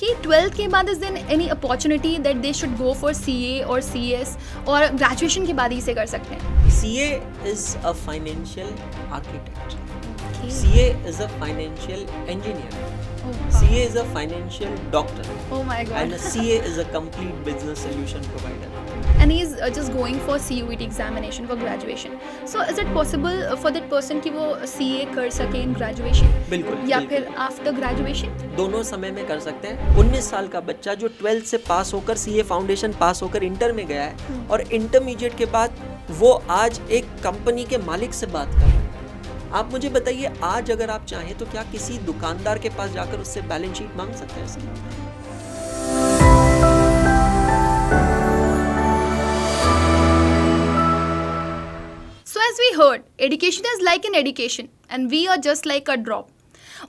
कि 12th के बाद is there any opportunity that they should go for CA और CS और ग्रेजुएशन के बाद ही इसे कर सकते हैं? CA is a financial architect. CA is a financial engineer. CA is a financial doctor. Oh my God. And a CA is a complete business solution provider. And he is just going for CUET examination for graduation. So is it possible for that person कि वो CA कर सके in graduation? बिल्कुल या बिल्कुल। फिर after graduation? दोनों समय में कर सकते हैं। 19 साल का बच्चा जो 12th से पास होकर CA फाउंडेशन पास होकर इंटर में गया है और इंटरमीडिएट के बाद वो आज एक कंपनी के मालिक से बात कर रहा है। आप मुझे बताइए, आज अगर आप चाहें तो क्या किसी दुकानदार के पास जाकर उससे बैलेंस शीट मांग सकते हैं sir? So as we heard, education is like an education and we are just like a drop.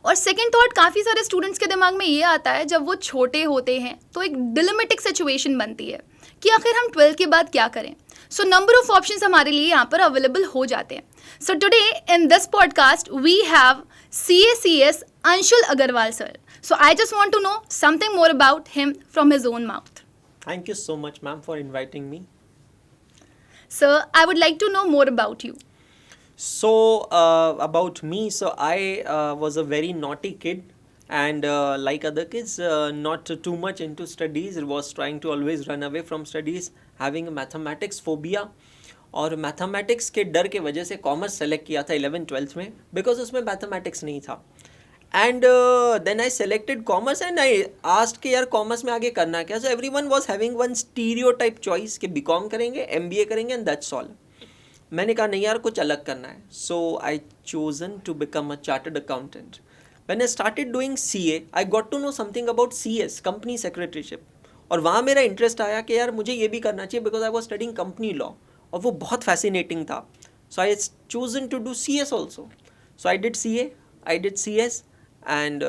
और सेकेंड थॉट काफ़ी सारे स्टूडेंट्स के दिमाग में ये आता है जब वो छोटे होते हैं तो एक डिलेमेटिक सिचुएशन बनती है कि आखिर हम 12th के बाद क्या करें. सो नंबर ऑफ ऑप्शंस हमारे लिए यहाँ पर अवेलेबल हो जाते हैं. So today in this podcast we have CACS Anshul Agarwal sir. So I just want to know something more about him from his own mouth. Thank you so much, ma'am, for inviting me. Sir, I would like to know more about you. So about me, so I was a very naughty kid, and like other kids, not too much into studies. Was trying to always run away from studies, having a mathematics phobia. और mathematics के डर के वजह से commerce select किया था 11th-12th में, because उसमें मैथमेटिक्स नहीं था. And then I selected commerce and I asked कि यार कॉमर्स में आगे करना क्या. So everyone was having one stereotype choice कि बीकॉम करेंगे, MBA करेंगे एंड दैट्स ऑल. मैंने कहा नहीं यार, कुछ अलग करना है. So I chosen to become a chartered accountant. When I started doing CA, I got to know something about CS, company secretaryship. और वहाँ मेरा इंटरेस्ट आया कि यार मुझे ये भी करना चाहिए, because I was studying company law और वो बहुत फैसिनेटिंग था. So I chosen to do CS also. So I did CA, I did CS, and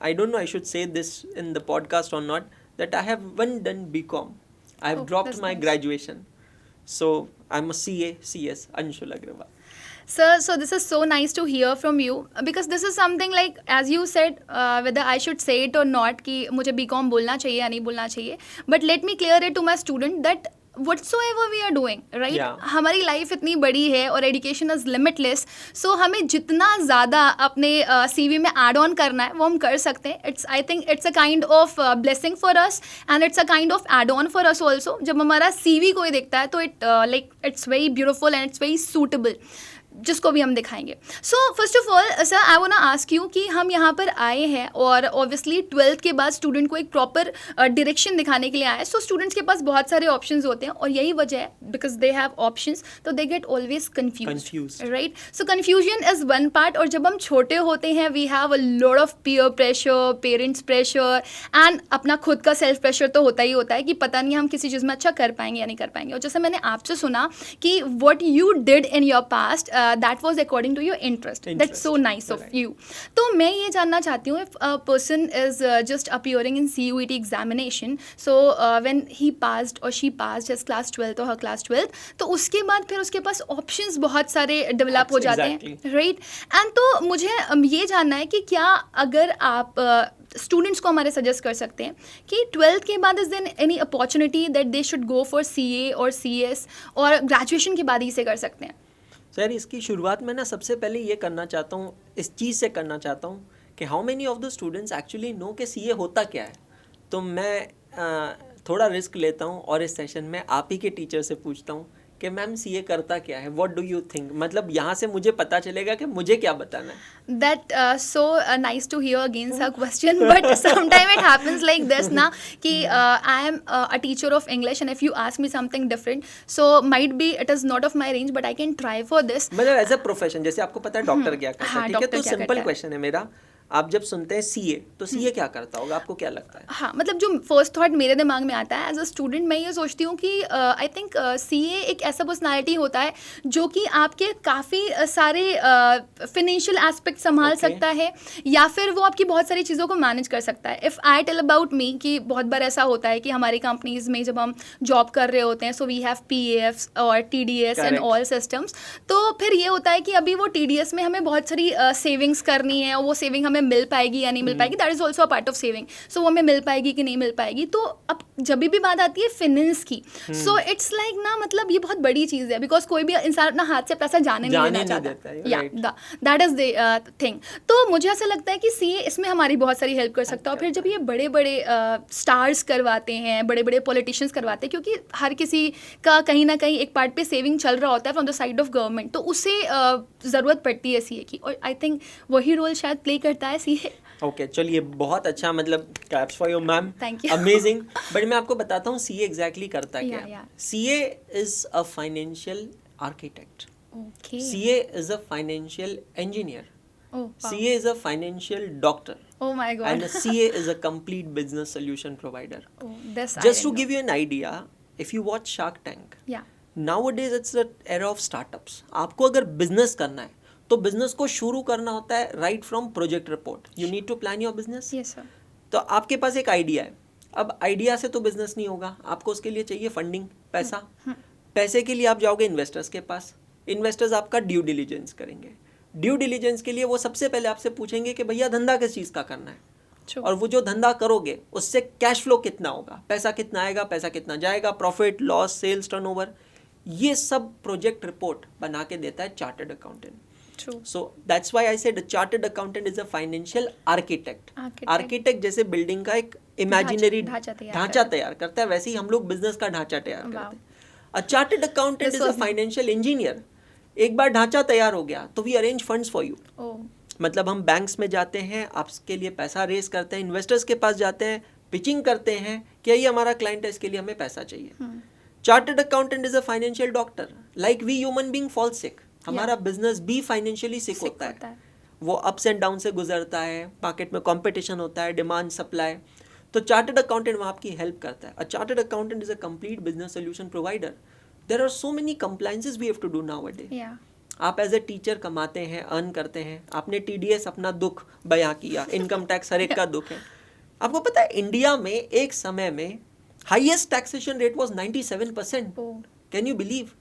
I don't know I should say this in the podcast or not, that I haven't done BCom. I have dropped my graduation. So I'm a CS Anshul Agrawal. Sir, so this is so nice to hear from you because this is something like as you said whether I should say it or not कि मुझे BCom बोलना चाहिए या नहीं बोलना चाहिए, but let me clear it to my student that whatsoever we are doing, right? Yeah. हमारी life इतनी बड़ी है और एजुकेशन इज लिमिटलेस. सो हमें जितना ज़्यादा अपने CV में ऐड ऑन करना है वो हम कर सकते हैं. It's I think it's a kind of blessing for us and it's a kind of add on for us also. जब हमारा CV कोई देखता है तो it's very beautiful and it's very suitable, जिसको भी हम दिखाएंगे. So first of all sir I want to ask you कि हम यहाँ पर आए हैं और ऑब्वियसली 12th के बाद स्टूडेंट को एक प्रॉपर डायरेक्शन दिखाने के लिए आए. सो स्टूडेंट्स के पास बहुत सारे ऑप्शंस होते हैं और यही वजह है बिकॉज दे हैव ऑप्शंस तो they get always confuse, right? So confusion is one part. और जब हम छोटे होते हैं we have a lot of peer pressure, parents pressure and अपना खुद का सेल्फ प्रेशर तो होता ही होता है कि पता नहीं हम किसी चीज़ में अच्छा कर पाएंगे या नहीं कर पाएंगे. और जैसे मैंने आपसे सुना कि what you did in your past that was according to your interest. That's so nice of you. तो मैं ये जानना चाहती हूँ if a person is just appearing in CUET examination, so when he passed or she passed his class 12th or her class 12th, तो उसके बाद फिर उसके पास options बहुत सारे develop हो जाते हैं, right? And तो मुझे ये जानना है कि क्या अगर आप स्टूडेंट्स को हमारे सजेस्ट कर सकते हैं कि 12th के बाद is there any opportunity that they should go for CA और CS और ग्रेजुएशन के बाद ही इसे कर सकते हैं? सर इसकी शुरुआत में ना सबसे पहले ये करना चाहता हूँ, इस चीज़ से करना चाहता हूँ कि how many of the students actually know कि CA होता क्या है. तो मैं थोड़ा रिस्क लेता हूँ और इस सेशन में आप ही के टीचर से पूछता हूँ कि मैम CA करता क्या है, व्हाट डू यू थिंक. मतलब यहाँ से मुझे पता चलेगा कि मुझे क्या बताना है. That so nice to hear again sir question, but sometime it happens like this ना कि I am a teacher of English and if you ask me something different, so might be it is not of my range but I can try for this. मतलब as a profession, जैसे आपको पता है doctor क्या करता है, ठीक है? तो सिंपल क्वेश्चन है मेरा, आप जब सुनते हैं CA तो CA क्या करता होगा, आपको क्या लगता है? हाँ, मतलब जो फर्स्ट थॉट मेरे दिमाग में आता है एज अ स्टूडेंट, मैं ये सोचती हूँ कि आई थिंक CA एक ऐसा पर्सनालिटी होता है जो कि आपके काफ़ी सारे फिनेंशियल एस्पेक्ट संभाल सकता है या फिर वो आपकी बहुत सारी चीज़ों को मैनेज कर सकता है. If I tell about me कि बहुत बार ऐसा होता है कि हमारी कंपनीज में जब हम जॉब कर रहे होते हैं, सो वी हैव PAFs और TDS एंड ऑल सिस्टम्स. तो फिर ये होता है कि अभी वो TDS में हमें बहुत सारी सेविंग्स करनी है और वो सेविंग हमें हमें मिल पाएगी या नहीं मिल पाएगी, that is also a part of saving. So वो हमें मिल पाएगी कि नहीं मिल पाएगी. तो अब जब भी बात आती है फाइनेंस की, सो इट्स लाइक ना, मतलब ये बहुत बड़ी चीज़ है, बिकॉज कोई भी इंसान अपना हाथ से पैसा जाने नहीं देना चाहता. या दैट इज़ द थिंग. तो मुझे ऐसा लगता है कि सीए इसमें हमारी बहुत सारी हेल्प कर सकता है. और फिर जब ये बड़े बड़े स्टार्स करवाते हैं, बड़े बड़े पॉलिटिशियंस करवाते हैं, क्योंकि हर किसी का कहीं ना कहीं एक पार्ट पे सेविंग चल रहा होता है from the side of government, तो उसे ज़रूरत पड़ती है सीए की. और आई थिंक वही रोल शायद प्ले करता है सीए. ओके, चलिए, बहुत अच्छा, मतलब claps for your ma'am. Thank you. Amazing. But मैं आपको बताता हूँ सीए एग्जैक्टली करता क्या है. Yeah. CA is a financial architect. Okay. CA is a financial engineer. Oh, wow. CA is a financial doctor. Oh my God. And a CA is a complete business solution provider. Oh, this I Just to didn't give you an idea, if you watch Shark Tank, know. Yeah. nowadays it's the era of startups. आपको अगर business करना है तो business को शुरू करना होता है right from project report. You need to plan your business. Yes sir. तो आपके पास एक आइडिया है. अब आइडिया से तो बिजनेस नहीं होगा, आपको उसके लिए चाहिए फंडिंग, पैसा. पैसे के लिए आप जाओगे इन्वेस्टर्स के पास. इन्वेस्टर्स आपका ड्यू डिलीजेंस करेंगे. ड्यू डिलीजेंस के लिए वो सबसे पहले आपसे पूछेंगे कि भैया धंधा किस चीज़ का करना है. True. और वो जो धंधा करोगे उससे कैश फ्लो कितना होगा, पैसा कितना आएगा, पैसा कितना जाएगा, प्रॉफिट लॉस, सेल्स, टर्नओवर, ये सब प्रोजेक्ट रिपोर्ट बना के देता है chartered accountant. True. So that's why I said a chartered accountant is a financial architect. Architect जैसे बिल्डिंग का एक इमेजिनरी ढांचा तैयार करता है, वैसे ही हम लोग बिजनेस का ढांचा तैयार करते हैं. A chartered accountant is a financial engineer. एक बार ढांचा तैयार हो गया तो we arrange funds for you. Oh. मतलब हम बैंक्स में जाते हैं, आपके लिए पैसा रेज करते हैं, इन्वेस्टर्स के पास जाते हैं, पिचिंग करते हैं कि ये हमारा क्लाइंट है, इसके लिए हमें पैसा चाहिए. Chartered accountant is a financial doctor. Like we human being fall sick, हमारा बिजनेस भी फाइनेंशियली सिक होता है. वो अप्स एंड डाउन से गुजरता है, मार्केट में कंपटीशन होता है, डिमांड सप्लाई. तो चार्टर्ड अकाउंटेंट वहाँ आपकी हेल्प करता है. A chartered accountant is a complete business solution provider. There are so many compliances we have to do nowadays. आप एज ए टीचर कमाते हैं, अर्न करते हैं. आपने टीडीएस अपना दुख बयां किया, इनकम टैक्स हर एक का दुख है. आपको पता है इंडिया में एक समय में highest taxation rate was 97%. Can you believe?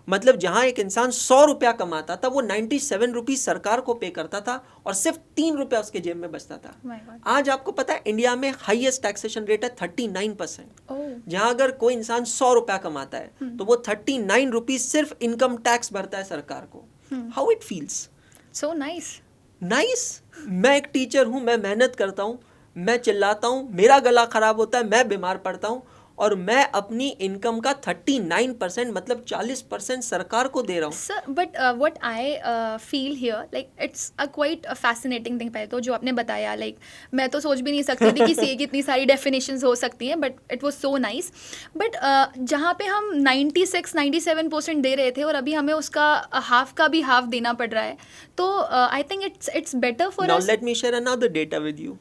मतलब जहां एक इंसान 100 रुपया कमाता था वो 97 रुपीज सरकार को पे करता था और सिर्फ 3 रुपया उसके जेब में बचता था. आज आपको पता है इंडिया में हाईएस्ट टैक्सेशन रेट है 39%. जहां अगर कोई इंसान 100 रुपया कमाता है तो वो 39 रुपीज सिर्फ इनकम टैक्स भरता है सरकार को. How it feels? So nice. मैं एक टीचर हूं, मैं मेहनत करता हूं, मैं चिल्लाता हूं, मेरा गला खराब होता है, मैं बीमार पड़ता हूं और मैं अपनी इनकम का 39% मतलब 40% सरकार को दे रहा हूँ. Sir but what I feel here, like it's a quite fascinating thing. पहले तो जो आपने बताया, लाइक मैं तो सोच भी नहीं सकती थी कि सीए की इतनी सारी डेफिनेशंस हो सकती हैं, but it was so nice. But जहाँ पे हम 96-97% दे रहे थे और अभी हमें उसका हाफ का भी हाफ देना पड़ रहा है, तो आई think it's better for us. Now let me share another data with you.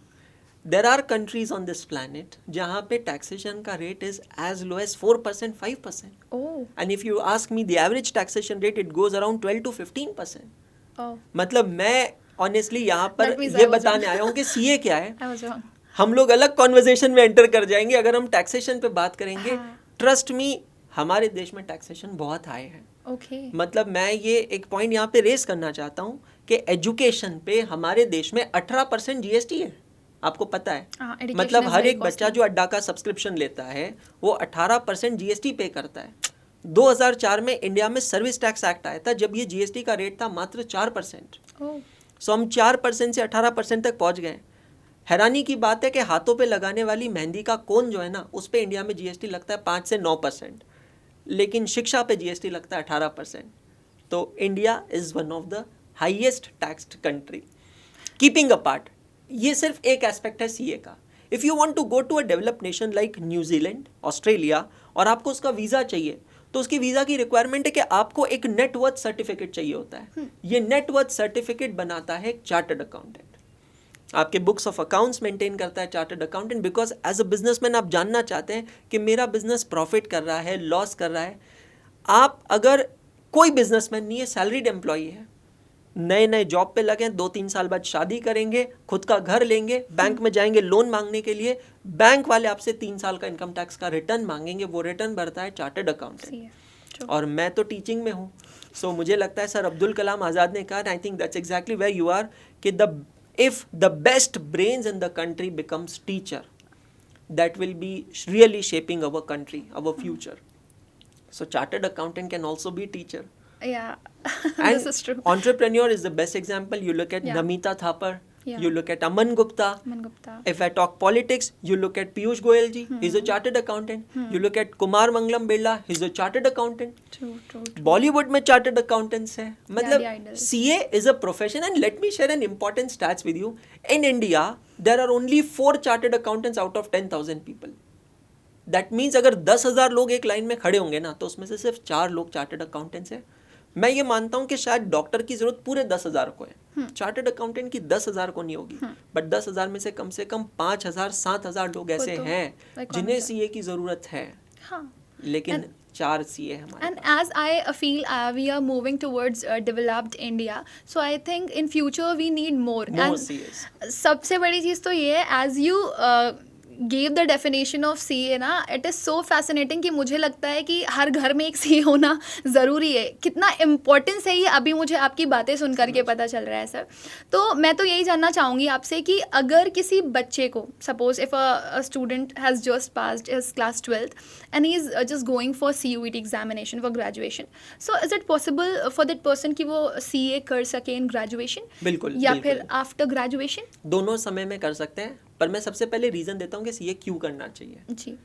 There are countries on this planet जहाँ पे taxation का rate is as low as 4%, 5%. Oh. And if you ask me the average taxation rate, it goes around 12 to 15%. Oh. मतलब मैं honestly यहाँ पर ये बताने आया हूँ कि CA क्या है. I was wrong. हम लोग अलग conversation में enter कर जाएंगे अगर हम taxation पे बात करेंगे. Trust me, हमारे देश में taxation बहुत high है. Okay. मतलब मैं ये एक point यहाँ पे raise करना चाहता हूँ कि education पे हमारे देश में 18% GST है. आपको पता है? मतलब हर एक बच्चा जो अड्डा का सब्सक्रिप्शन लेता है वो 18% जीएसटी पे करता है. 2004 में इंडिया में सर्विस टैक्स एक्ट आया था जब ये जीएसटी का रेट था मात्र 4%. सो हम 4% से 18% तक पहुंच गए. हैरानी की बात है कि हाथों पे लगाने वाली मेहंदी का कोन जो है ना, उस पे इंडिया में जीएसटी लगता है 5 से 9%, लेकिन शिक्षा पे जीएसटी लगता है 18%. तो India is one of the highest taxed country. Keeping apart, ये सिर्फ एक एस्पेक्ट है सीए का. If you want to go to a developed nation like New Zealand, Australia, और आपको उसका वीज़ा चाहिए तो उसकी वीज़ा की रिक्वायरमेंट है कि आपको एक नेटवर्थ सर्टिफिकेट चाहिए होता है. ये नेटवर्थ सर्टिफिकेट बनाता है एक चार्टर्ड अकाउंटेंट. आपके बुक्स ऑफ अकाउंट्स मेंटेन करता है chartered accountant, because as a businessman आप जानना चाहते हैं कि मेरा बिजनेस प्रॉफिट कर रहा है, लॉस कर रहा है. आप अगर कोई बिजनेसमैन नहीं है, सैलरीड एम्प्लॉई है, नए जॉब पे लगे, 2-3 साल बाद शादी करेंगे, खुद का घर लेंगे, बैंक में जाएंगे लोन मांगने के लिए, बैंक वाले आपसे 3 साल का इनकम टैक्स का रिटर्न मांगेंगे. वो रिटर्न भरता है चार्टर्ड अकाउंटेंट. और मैं तो टीचिंग में हूँ, सो मुझे लगता है सर अब्दुल कलाम आज़ाद ने कहा, I think that's exactly where you are, कि the if the best brains in the country becomes teacher, that will be really shaping our country, our future. So chartered accountant can also be teacher. Yeah, And this is true. entrepreneur is the best example. You look at Yeah. Namita Thapar, Yeah. you look at Aman Gupta. Aman Gupta. If I talk politics, you look at Piyush Goyal ji, he's a chartered accountant. You look at Kumar Mangalam Birla, he's a chartered accountant. True, true, true. Bollywood में chartered accountants हैं. मतलब the idols. CA is a profession, and let me share an important stats with you. In India, there are only 4 chartered accountants out of 10,000 people. That means अगर 10,000 लोग एक line में खड़े होंगे ना, तो उसमें से सिर्फ 4 लोग चार्टर्ड अकाउंटेंट्स हैं. मैं ये मानता हूँ कि शायद डॉक्टर की जरूरत पूरे 10,000 को है, चार्टर्ड अकाउंटेंट की 10,000 को नहीं होगी. बट 10,000 में से कम 5,000 7,000 लोग ऐसे तो हैं requirement जिन्हें है. CA की जरूरत है. हाँ. लेकिन 4 CA हमारे And as I feel we are moving towards developed India, so I think in future we need more. more And CAs. सबसे बड़ी चीज़ तो ये है, as you gave the definition of CA ना, it is so fascinating कि मुझे लगता है कि हर घर में एक CA होना ज़रूरी है. कितना इम्पोर्टेंस है ये अभी मुझे आपकी बातें सुन करके पता चल रहा है सर. तो मैं तो यही जानना चाहूँगी आपसे कि अगर किसी बच्चे को, suppose if a student has just passed his class 12th and he is just going for CUET examination for graduation, so is it possible for that person कि वो CA कर सके in graduation बिल्कुल या बिल्कुल. फिर after graduation? दोनों समय में कर सकते हैं, पर मैं सबसे पहले रीज़न देता हूँ कि CA क्यों करना चाहिए. जी.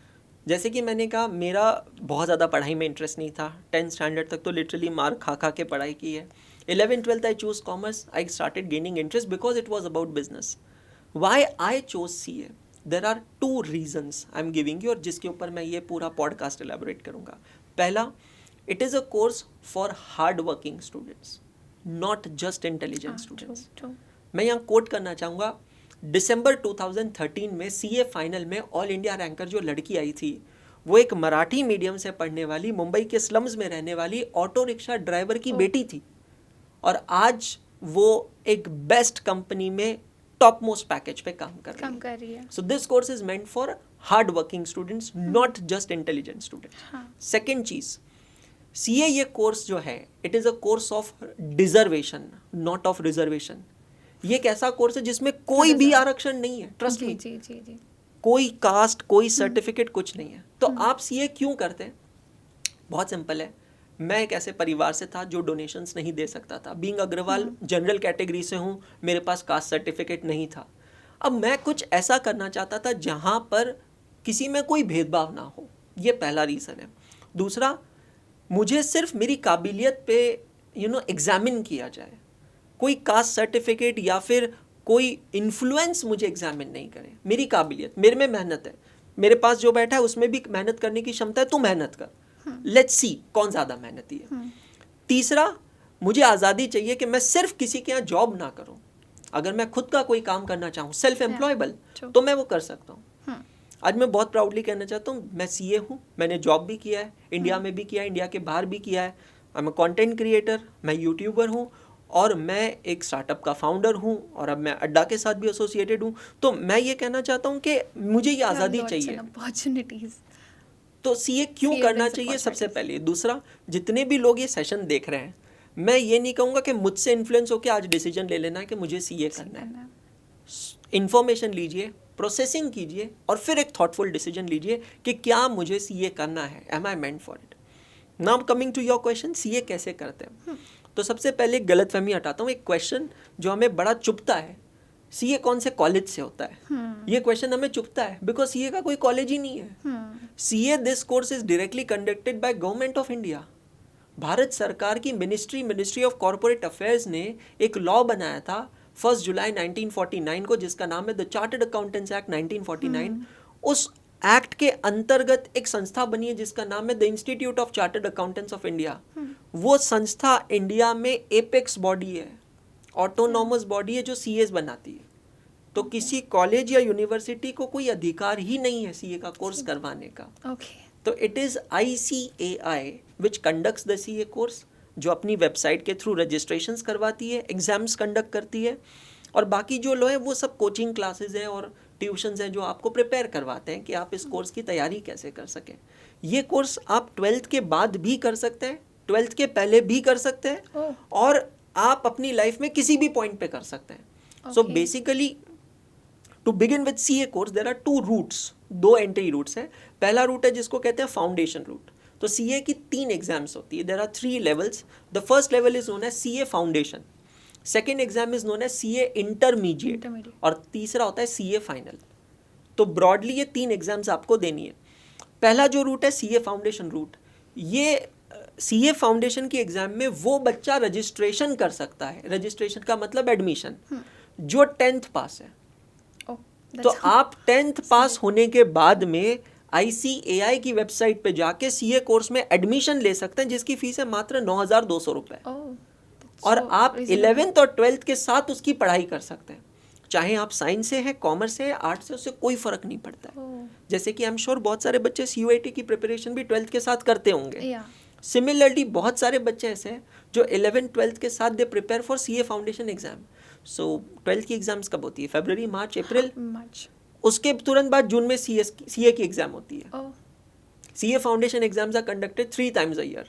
जैसे कि मैंने कहा, मेरा बहुत ज़्यादा पढ़ाई में इंटरेस्ट नहीं था. 10th स्टैंडर्ड तक तो लिटरली मार खा खा के पढ़ाई की है. 11th 12th I choose commerce. I started gaining interest because it was about business. Why I chose CA? There are 2 reasons I am giving you, और जिसके ऊपर मैं ये पूरा पॉडकास्ट एलेबोरेट करूँगा. पहला, it is a course for hard working students, not just intelligent students. मैं यहाँ कोट करना चाहूँगा. दिसंबर 2013 में CA फाइनल में ऑल इंडिया रैंकर जो लड़की आई थी, वो एक मराठी मीडियम से पढ़ने वाली, मुंबई के स्लम्स में रहने वाली ऑटो रिक्शा ड्राइवर की बेटी थी. और आज वो एक बेस्ट कंपनी में टॉप मोस्ट पैकेज पे काम कर रही है. So this course is meant for hard working students, not just intelligent students. Second चीज, CA ये कोर्स जो है, it is a course of deservation, not of reservation. ये एक ऐसा कोर्स है जिसमें कोई भी आरक्षण नहीं है. ट्रस्ट मी, कोई कास्ट, कोई सर्टिफिकेट, कुछ नहीं है. तो आप CA क्यों करते हैं? बहुत सिंपल है. मैं एक ऐसे परिवार से था जो डोनेशंस नहीं दे सकता था. बीइंग अग्रवाल जनरल कैटेगरी से हूँ, मेरे पास कास्ट सर्टिफिकेट नहीं था. अब मैं कुछ ऐसा करना चाहता था जहाँ पर किसी में कोई भेदभाव ना हो. ये पहला रीज़न है. दूसरा, मुझे सिर्फ मेरी काबिलियत पे एग्जामिन किया जाए. कोई कास्ट सर्टिफिकेट या फिर कोई इन्फ्लुएंस मुझे एग्जामिन नहीं करे. मेरी काबिलियत, मेरे में मेहनत है, मेरे पास जो बैठा है उसमें भी मेहनत करने की क्षमता है, तू मेहनत कर. लेट्स सी कौन ज़्यादा मेहनती है. तीसरा, मुझे आज़ादी चाहिए कि मैं सिर्फ किसी के यहाँ जॉब ना करूँ. अगर मैं खुद का कोई काम करना चाहूँ, सेल्फ एम्प्लॉयबल, तो मैं वो कर सकता हूँ. आज मैं बहुत प्राउडली कहना चाहता हूँ, मैं CA हूँ. मैंने जॉब भी किया है, इंडिया में भी किया है, इंडिया के बाहर भी किया है. आई एम अ कंटेंट क्रिएटर, मैं यूट्यूबर हूँ, और मैं एक स्टार्टअप का फाउंडर हूँ, और अब मैं अड्डा के साथ भी एसोसिएटेड हूँ. तो मैं ये कहना चाहता हूँ कि मुझे ये आज़ादी चाहिए. तो CA क्यों करना चाहिए? सबसे पहले. दूसरा, जितने भी लोग ये सेशन देख रहे हैं, मैं ये नहीं कहूँगा कि मुझसे इन्फ्लुएंस होकर आज डिसीजन ले लेना है कि मुझे CA करना है. इन्फॉर्मेशन लीजिए, प्रोसेसिंग कीजिए, और फिर एक थॉटफुल डिसीजन लीजिए कि क्या मुझे CA करना है. Am I meant for it? Now coming to your question, CA कैसे करते हैं? तो सबसे पहले गलतफहमी हटाता हूँ. एक क्वेश्चन जो हमें बड़ा चुभता है, CA कौन से कॉलेज से होता है? ये क्वेश्चन हमें चुभता है बिकॉज CA का कोई कॉलेज ही नहीं है. CA this course is directly conducted by government of India. Bharat सरकार की मिनिस्ट्री ऑफ कॉर्पोरेट अफेयर्स ने एक लॉ बनाया था 1 जुलाई 1949 को, जिसका नाम है द चार्टर्ड अकाउंटेंट्स एक्ट 1949. उस एक्ट के अंतर्गत एक संस्था बनी है जिसका नाम है the institute of chartered accountants of India. वो संस्था इंडिया में एपेक्स बॉडी है, ऑटोनॉमस बॉडी है जो CAs बनाती है. तो किसी कॉलेज या यूनिवर्सिटी को कोई अधिकार ही नहीं है CA का कोर्स करवाने का. तो it is ICAI which conducts the CA course, जो अपनी वेबसाइट के थ्रू रजिस्ट्रेशंस करवाती है, एग्जाम्स कंडक्ट करती है, और बाकी जो लोग हैं वो सब कोचिंग क्लासेस हैं और ट्यूशन्स हैं जो आपको प्रिपेयर करवाते हैं कि आप इस कोर्स की तैयारी कैसे कर सकें. ये कोर्स आप 12th के बाद भी कर सकते हैं, 12th के पहले भी कर सकते हैं, और आप अपनी लाइफ में किसी भी पॉइंट पे कर सकते हैं. So Okay. basically, to begin with CA course, there are two routes, दो एंट्री रूट्स हैं. पहला रूट है जिसको कहते हैं फाउंडेशन रूट. तो CA की 3 एग्जाम्स होती है. There are 3 levels. The first level is known as CA foundation, second exam is known as CA intermediate, और तीसरा होता है CA फाइनल. तो ब्रॉडली ये 3 एग्जाम्स आपको देनी है. पहला जो रूट है CA फाउंडेशन रूट, ये CA फाउंडेशन की एग्जाम में वो बच्चा रजिस्ट्रेशन कर सकता है. रजिस्ट्रेशन का मतलब एडमिशन, जो 10th पास है. Oh, तो that's आप 10th पास होने के बाद में ICAI की वेबसाइट पे जाके CA कोर्स में एडमिशन ले सकते हैं, जिसकी फीस है मात्र 9,200 रुपए. oh, that's और so आप reasonable. 11th और 12th के साथ उसकी पढ़ाई कर सकते हैं. चाहे आप साइंस से हैं, कॉमर्स से हैं, आर्ट्स से, उससे कोई फर्क नहीं पड़ता है. Oh, जैसे कि आई एम श्योर बहुत सारे बच्चे CUET की प्रिपरेशन भी 12th के साथ करते होंगे. yeah. सिमिलरली बहुत सारे बच्चे ऐसे हैं जो 11th 12th के साथ they prepare for CA foundation exam. So 12th की एग्जाम्स कब होती है? फरवरी, मार्च, अप्रैल. Much. उसके तुरंत बाद जून में CA की एग्जाम होती है. Oh, CA foundation exams are conducted 3 times a year.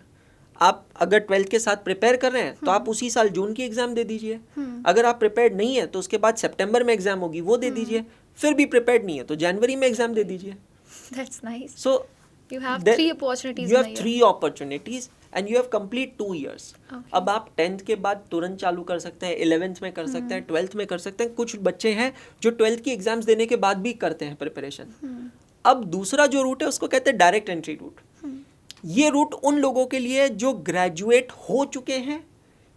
आप अगर 12th के साथ प्रिपेयर कर रहे हैं तो आप उसी साल जून की एग्जाम दे दीजिए. अगर आप प्रिपेयर्ड नहीं है तो उसके बाद सितंबर में एग्जाम होगी, वो दे दीजिए. फिर भी प्रिपेयर्ड नहीं है तो जनवरी में एग्जाम दे dीजिए. that's nice. So You have There- 3 opportunities you in have a year. 3 opportunities and you have complete 2 years. Okay. अब आप 10th के बाद तुरंत चालू कर सकते हैं, 11th में कर सकते हैं, 12th में कर सकते हैं. कुछ बच्चे हैं जो 12th की एग्जाम्स देने के बाद भी करते हैं प्रिपरेशन. अब दूसरा जो रूट है उसको कहते हैं डायरेक्ट एंट्री रूट. ये रूट उन लोगों के लिए जो ग्रेजुएट हो चुके हैं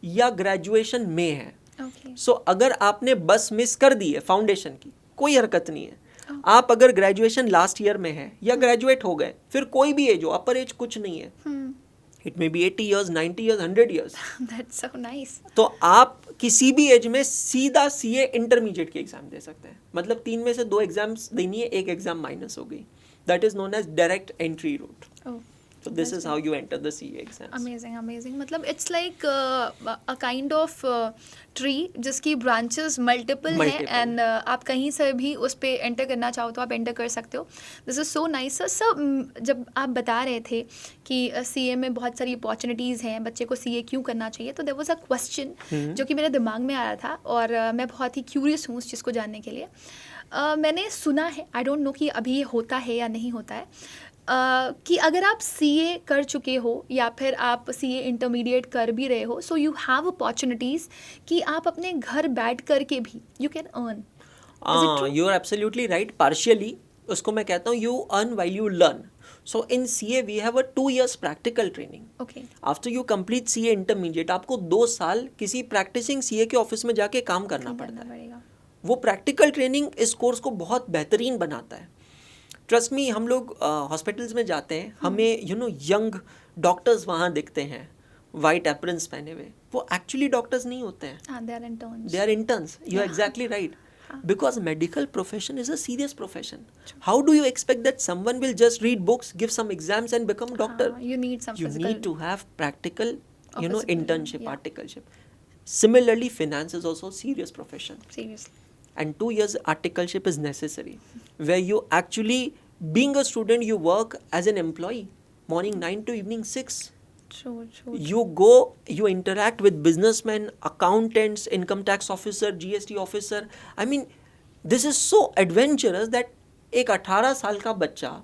या ग्रेजुएशन में है. Okay. सो अगर आपने बस मिस कर दी है फाउंडेशन की, कोई हरकत नहीं है. आप अगर ग्रेजुएशन लास्ट ईयर में है या ग्रेजुएट हो गए, फिर कोई भी एज हो, अपर एज कुछ नहीं है. It may be 80 years, 90 years, 100 years. That's so nice. तो आप किसी भी एज में सीधा CA इंटरमीडिएट की एग्जाम दे सकते हैं. मतलब 3 में से 2 एग्जाम्स देनी है, एक एग्जाम माइनस हो गई. That is known as direct entry route. Oh, So this is how you enter the CA exams. amazing, amazing. मतलब it's like a kind of tree जिसकी branches multiple हैं Multiple. and आप कहीं से भी उस पे enter करना चाहो तो आप enter कर सकते हो. This is so nice. So जब आप बता रहे थे कि CA में बहुत सारी opportunities हैं, बच्चे को CA क्यों करना चाहिए, तो there was a question जो कि मेरे दिमाग में आ रहा था और मैं बहुत ही curious हूँ उस चीज़ को जानने के लिए. मैंने सुना है, I don't know कि अभी ये होता है या नहीं होता है, कि अगर आप CA कर चुके हो या फिर आप CA इंटरमीडिएट कर भी रहे हो, सो यू हैव अपॉर्चुनिटीज़ कि आप अपने घर बैठ कर के भी you can earn. You are absolutely right. Partially उसको मैं कहता हूँ you earn while you learn. So in CA we have a 2 years practical training. Okay. After you complete CA intermediate, आपको 2 साल किसी प्रैक्टिसिंग CA के ऑफिस में जाके काम करना पड़ता है. पड़ेगा. वो प्रैक्टिकल ट्रेनिंग इस कोर्स को बहुत बेहतरीन बनाता है. ट्रस्ट मी, हम लोग हॉस्पिटल्स में जाते हैं, हमें यंग डॉक्टर्स वहाँ दिखते हैं वाइट एप्रन्स पहने हुए. वो एक्चुअली डॉक्टर्स नहीं होते हैं, हाँ, they are interns. they are interns. You are Yeah. exactly right. Because medical profession is a serious profession. How do you expect that someone will just read books, give some exams and become a doctor? हाँ, you need some You physical. need to have practical, physical, internship, yeah. articleship. Similarly, finance is also a serious profession. Seriously. And 2 years articleship is necessary, where you actually, being a student, you work as an employee, morning 9 to evening 6. True. You go, you interact with businessmen, accountants, income tax officer, GST officer. I mean, this is so adventurous that एक 18 साल का बच्चा,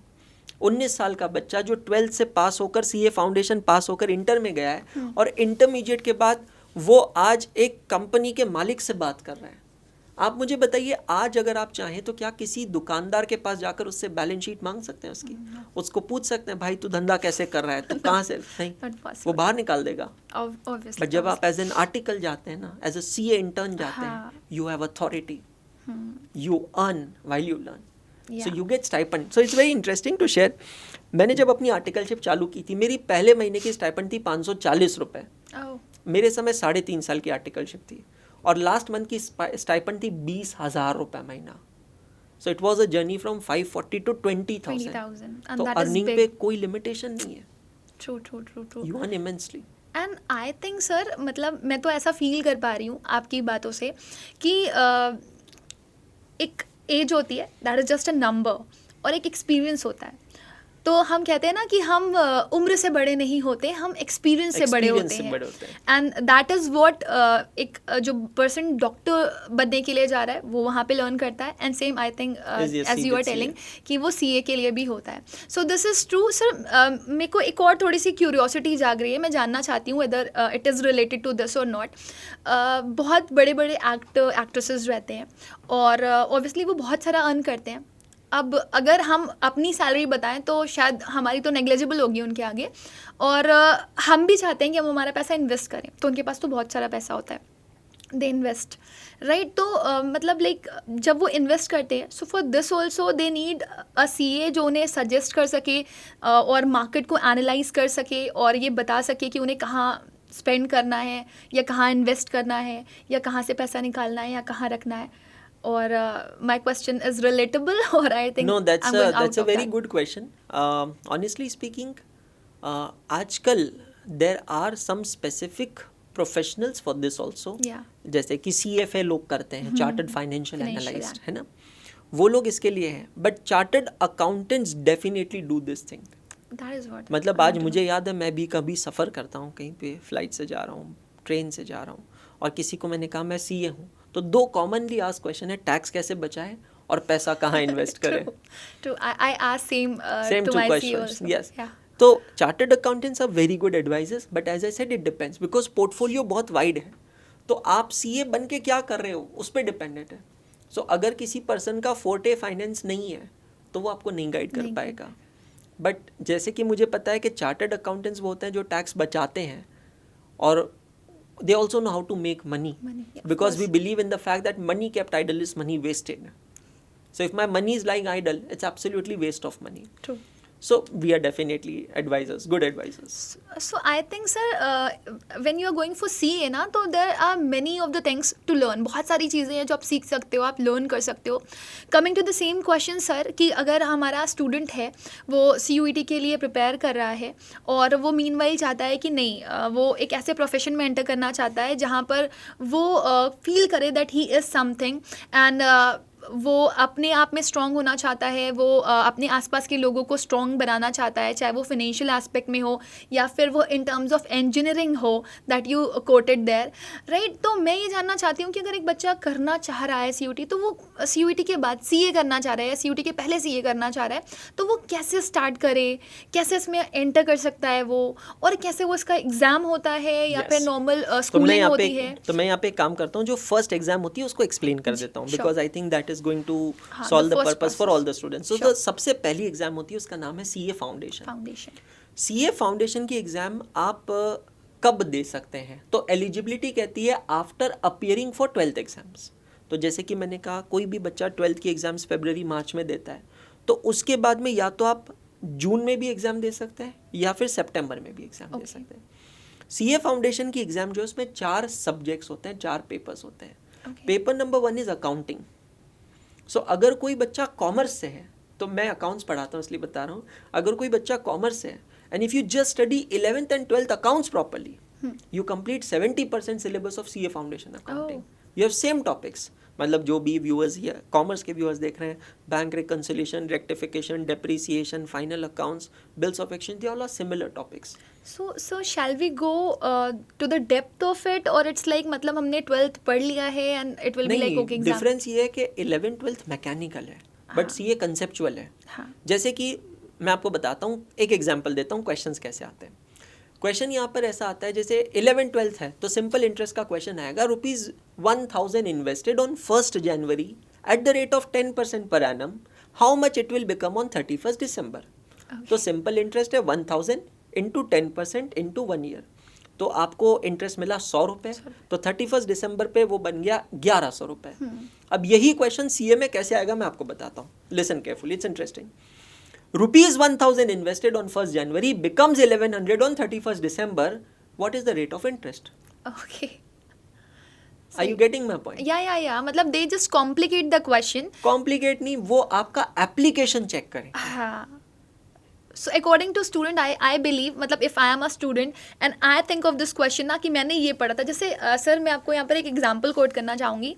19 साल का बच्चा जो 12th से पास होकर CA फाउंडेशन पास होकर इंटर में गया है और इंटरमीडिएट के बाद वो आज एक कंपनी के मालिक से बात कर रहा है. आप मुझे बताइए, आज अगर आप चाहें तो क्या किसी दुकानदार के पास जाकर उससे बैलेंस शीट मांग सकते हैं उसकी? उसको पूछ सकते हैं, भाई तू धंधा कैसे कर रहा है, तू कहाँ से? नहीं, Not possible. वो बाहर निकाल देगा. Obviously. बट जब आप एज एन आर्टिकल जाते हैं ना, एज अ CA इंटर्न जाते हाँ. हैं, you have authority, you earn while you learn. Yeah. So you get stipend. So it's very interesting to share. मैंने जब अपनी आर्टिकलशिप चालू की थी, मेरी पहले महीने की स्टाइपेंड थी 540 रुपये. Oh. मेरे समय 3.5 साल की आर्टिकलशिप थी और लास्ट मंथ की स्टाइपेंड थी 20,000 रुपये महीना. So it was a journey from 540 to 20,000. 20,000. And तो that is अर्निंग big. पे कोई लिमिटेशन नहीं है. True. You earn immensely. And I think sir, मतलब मैं तो ऐसा फील कर पा रही हूँ आपकी बातों से कि एक एज होती है, that is just a number, और एक एक्सपीरियंस होता है. तो हम कहते हैं ना कि हम उम्र से बड़े नहीं होते, हम एक्सपीरियंस से बड़े होते हैं, एंड दैट इज़ व्हाट एक जो पर्सन डॉक्टर बनने के लिए जा रहा है वो वहाँ पे लर्न करता है, and same I think as you are telling कि वो सीए के लिए भी होता है. So this is true sir. मेरे को एक और थोड़ी सी क्यूरियोसिटी जाग रही है, मैं जानना चाहती हूँ whether it is related to this और नॉट. बहुत बड़े बड़े एक्ट्रेसेस रहते हैं और ऑब्वियसली वो बहुत सारा अर्न करते हैं. अब अगर हम अपनी सैलरी बताएं तो शायद हमारी तो नेग्लिजिबल होगी उनके आगे, और हम भी चाहते हैं कि हम हमारा पैसा इन्वेस्ट करें, तो उनके पास तो बहुत सारा पैसा होता है, दे इन्वेस्ट, राइट. तो मतलब लाइक जब वो इन्वेस्ट करते हैं, so for this also they need a CA जो उन्हें सजेस्ट कर सके और मार्केट को एनालाइज कर सके और ये बता सके कि उन्हें कहाँ स्पेंड करना है या कहाँ इन्वेस्ट करना है या कहाँ से पैसा निकालना है या कहाँ रखना है. Or my question is relatable, or I think no, I'm going out that's a of very that. good question. Honestly speaking, आजकल there are some specific professionals for this also. Yeah. जैसे कि CFA लोग करते हैं, chartered financial Financial, analyst, है ना, वो लोग इसके लिए हैं. But chartered accountants definitely do this thing. That is what मतलब I आज do. मुझे याद है, मैं भी कभी सफ़र करता हूँ, कहीं पे फ्लाइट से जा रहा हूँ, ट्रेन से जा रहा हूँ, और किसी को मैंने कहा मैं सीए हूँ, तो दो कॉमनली आस्क्ड क्वेश्चन है, टैक्स कैसे बचाए और पैसा कहाँ इन्वेस्ट करें. True. I ask same Same to two my CEO questions. also. Yes. Yeah. तो chartered accountants are very good advisers, but as I said it depends, because portfolio बहुत wide है. तो आप सीए बन के क्या कर रहे हो उस पर डिपेंडेंट है. सो अगर किसी पर्सन का फोर्टे फाइनेंस नहीं है तो वो आपको नहीं गाइड कर पाएगा. बट जैसे कि मुझे पता है कि चार्टर्ड अकाउंटेंट्स वो होते हैं जो टैक्स बचाते हैं, और they also know how to make money, Yeah, because we believe in the fact that money kept idle is money wasted. So if my money is lying idle, it's absolutely waste of money. True. So we are definitely advisors, good advisors. So I think sir, when you are going for CA ना, तो there are many of the things to learn. बहुत सारी चीज़ें हैं जो आप सीख सकते हो, आप learn कर सकते हो. Coming to the same question sir, कि अगर हमारा student है वो CUET के लिए prepare कर रहा है और वो meanwhile चाहता है कि नहीं वो एक ऐसे profession में enter करना चाहता है जहाँ पर वो feel करे that he is something, and वो अपने आप में स्ट्रॉन्ग होना चाहता है, वो अपने आसपास के लोगों को स्ट्रॉन्ग बनाना चाहता है, चाहे वो फिनेंशियल एस्पेक्ट में हो या फिर वो इन टर्म्स ऑफ इंजीनियरिंग हो, that you quoted there, right. तो मैं ये जानना चाहती हूँ कि अगर एक बच्चा करना चाह रहा है CUET, तो वो CUET के बाद CA करना चाह रहा है या CUET के पहले CA करना चाह रहा है, तो वो कैसे स्टार्ट करे, कैसे इसमें एंटर कर सकता है वो, और कैसे वो इसका एग्ज़ाम होता है या फिर नॉर्मल स्कूलिंग होती है. तो मैं यहाँ पे एक काम करता हूँ, जो फर्स्ट एग्जाम होती है उसको एक्सप्लेन कर देता हूँ, because I think that is going to solve the purpose for all the students. So the सबसे पहली एग्जाम होती है, उसका नाम है CA फाउंडेशन. CA फाउंडेशन की एग्जाम आप कब दे सकते हैं? तो एलिजिबिलिटी कहती है after appearing for 12th exams. तो जैसे कि मैंने कहा, कोई भी बच्चा 12th की एग्जाम्स फरवरी मार्च में देता है, तो उसके बाद में या तो आप जून में भी एग्जाम दे सकते हैं या फिर सितंबर में भी एग्जाम दे सकते हैं. CA फाउंडेशन की एग्जाम जो है उसमें 4 सब्जेक्ट्स होते हैं, 4 पेपर्स होते हैं. Paper number 1 is accounting. So अगर कोई बच्चा कॉमर्स से है, तो मैं अकाउंट्स पढ़ाता हूँ इसलिए बता रहा हूँ, अगर कोई बच्चा कॉमर्स से है and if you just study 11th and 12th accounts properly, you complete 70% syllabus of CA foundation accounting. You have same topics. मतलब जो भी व्यूअर्स या कॉमर्स के व्यूअर्स देख रहे हैं, bank reconciliation, rectification, depreciation, final accounts, bills of exchange, they all are similar topics. So shall we go to the depth of it, or it's like मतलब हमने 12th पढ़ लिया है and it will be like okay exam. Difference ये है कि 11th 12th mechanical है, but CA conceptual है. जैसे कि मैं आपको बताता हूँ, एक एग्जांपल देता हूँ क्वेश्चंस कैसे आते हैं. क्वेश्चन यहाँ पर ऐसा आता है, जैसे 11th 12th है तो सिंपल इंटरेस्ट का क्वेश्चन आएगा, ₹1,000 invested on 1st January at the rate of 10% per annum, how much it will become on 31st December. तो सिंपल इंटरेस्ट है 1,000 इंटू 10% इंटू 1 ईयर, तो आपको इंटरेस्ट मिला 100 रुपये, तो 31st December पे वो बन गया 1,100 रुपये. अब यही क्वेश्चन CA में कैसे आएगा मैं आपको बताता हूँ. Listen carefully, it's interesting. ₹1,000 invested on 1st January becomes 1,100 on 31st December. What is the rate of interest? Okay. Are you getting my point? Yeah. मतलब they just complicate the question. Complicate नहीं, वो आपका application check करें. हाँ. So according to student I believe, मतलब if I am a student and I think of this question ना कि मैंने ये पढ़ा था, जैसे सर मैं आपको यहाँ पर एक एग्जांपल कोट करना चाहूँगी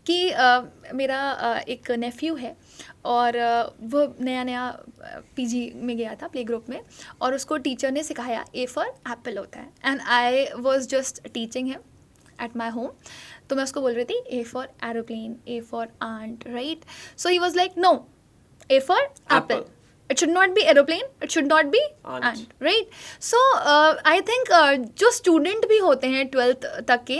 कि मेरा एक नेफ्यू है और वो नया नया पीजी में गया था प्ले ग्रुप में, और उसको टीचर ने सिखाया ए फॉर एप्पल होता है, and I was just teaching him at my home. तो मैं उसको बोल रही थी A for aeroplane, A for ant, right. So he was like no, A for apple. It should not be aeroplane. It should not be ant. Right? So I think जो student भी होते हैं 12th तक के,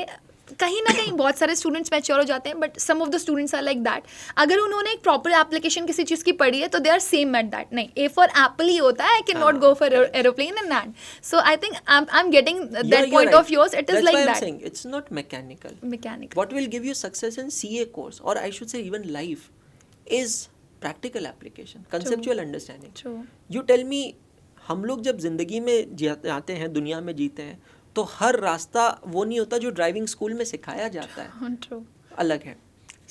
कहीं ना कहीं बहुत सारे स्टूडेंट्स मैच्योर हो जाते हैं, but some of the students are like that. अगर उन्होंने एक प्रॉपर एप्लीकेशन किसी चीज़ की पढ़ी है तो they are same at that. नहीं, ए फॉर एप्पल ही होता है, I can not go for aeroplane and that. So I think I am getting that point of yours. It is like that. It's not mechanical. Mechanical. What will give you success in CA course, or I should say even life, is practical application, conceptual understanding. True. You tell me, हम लोग जब जिंदगी में जाते हैं, दुनिया में जीते हैं, तो हर रास्ता वो नहीं होता जो ड्राइविंग स्कूल में सिखाया जाता है. True. अलग है.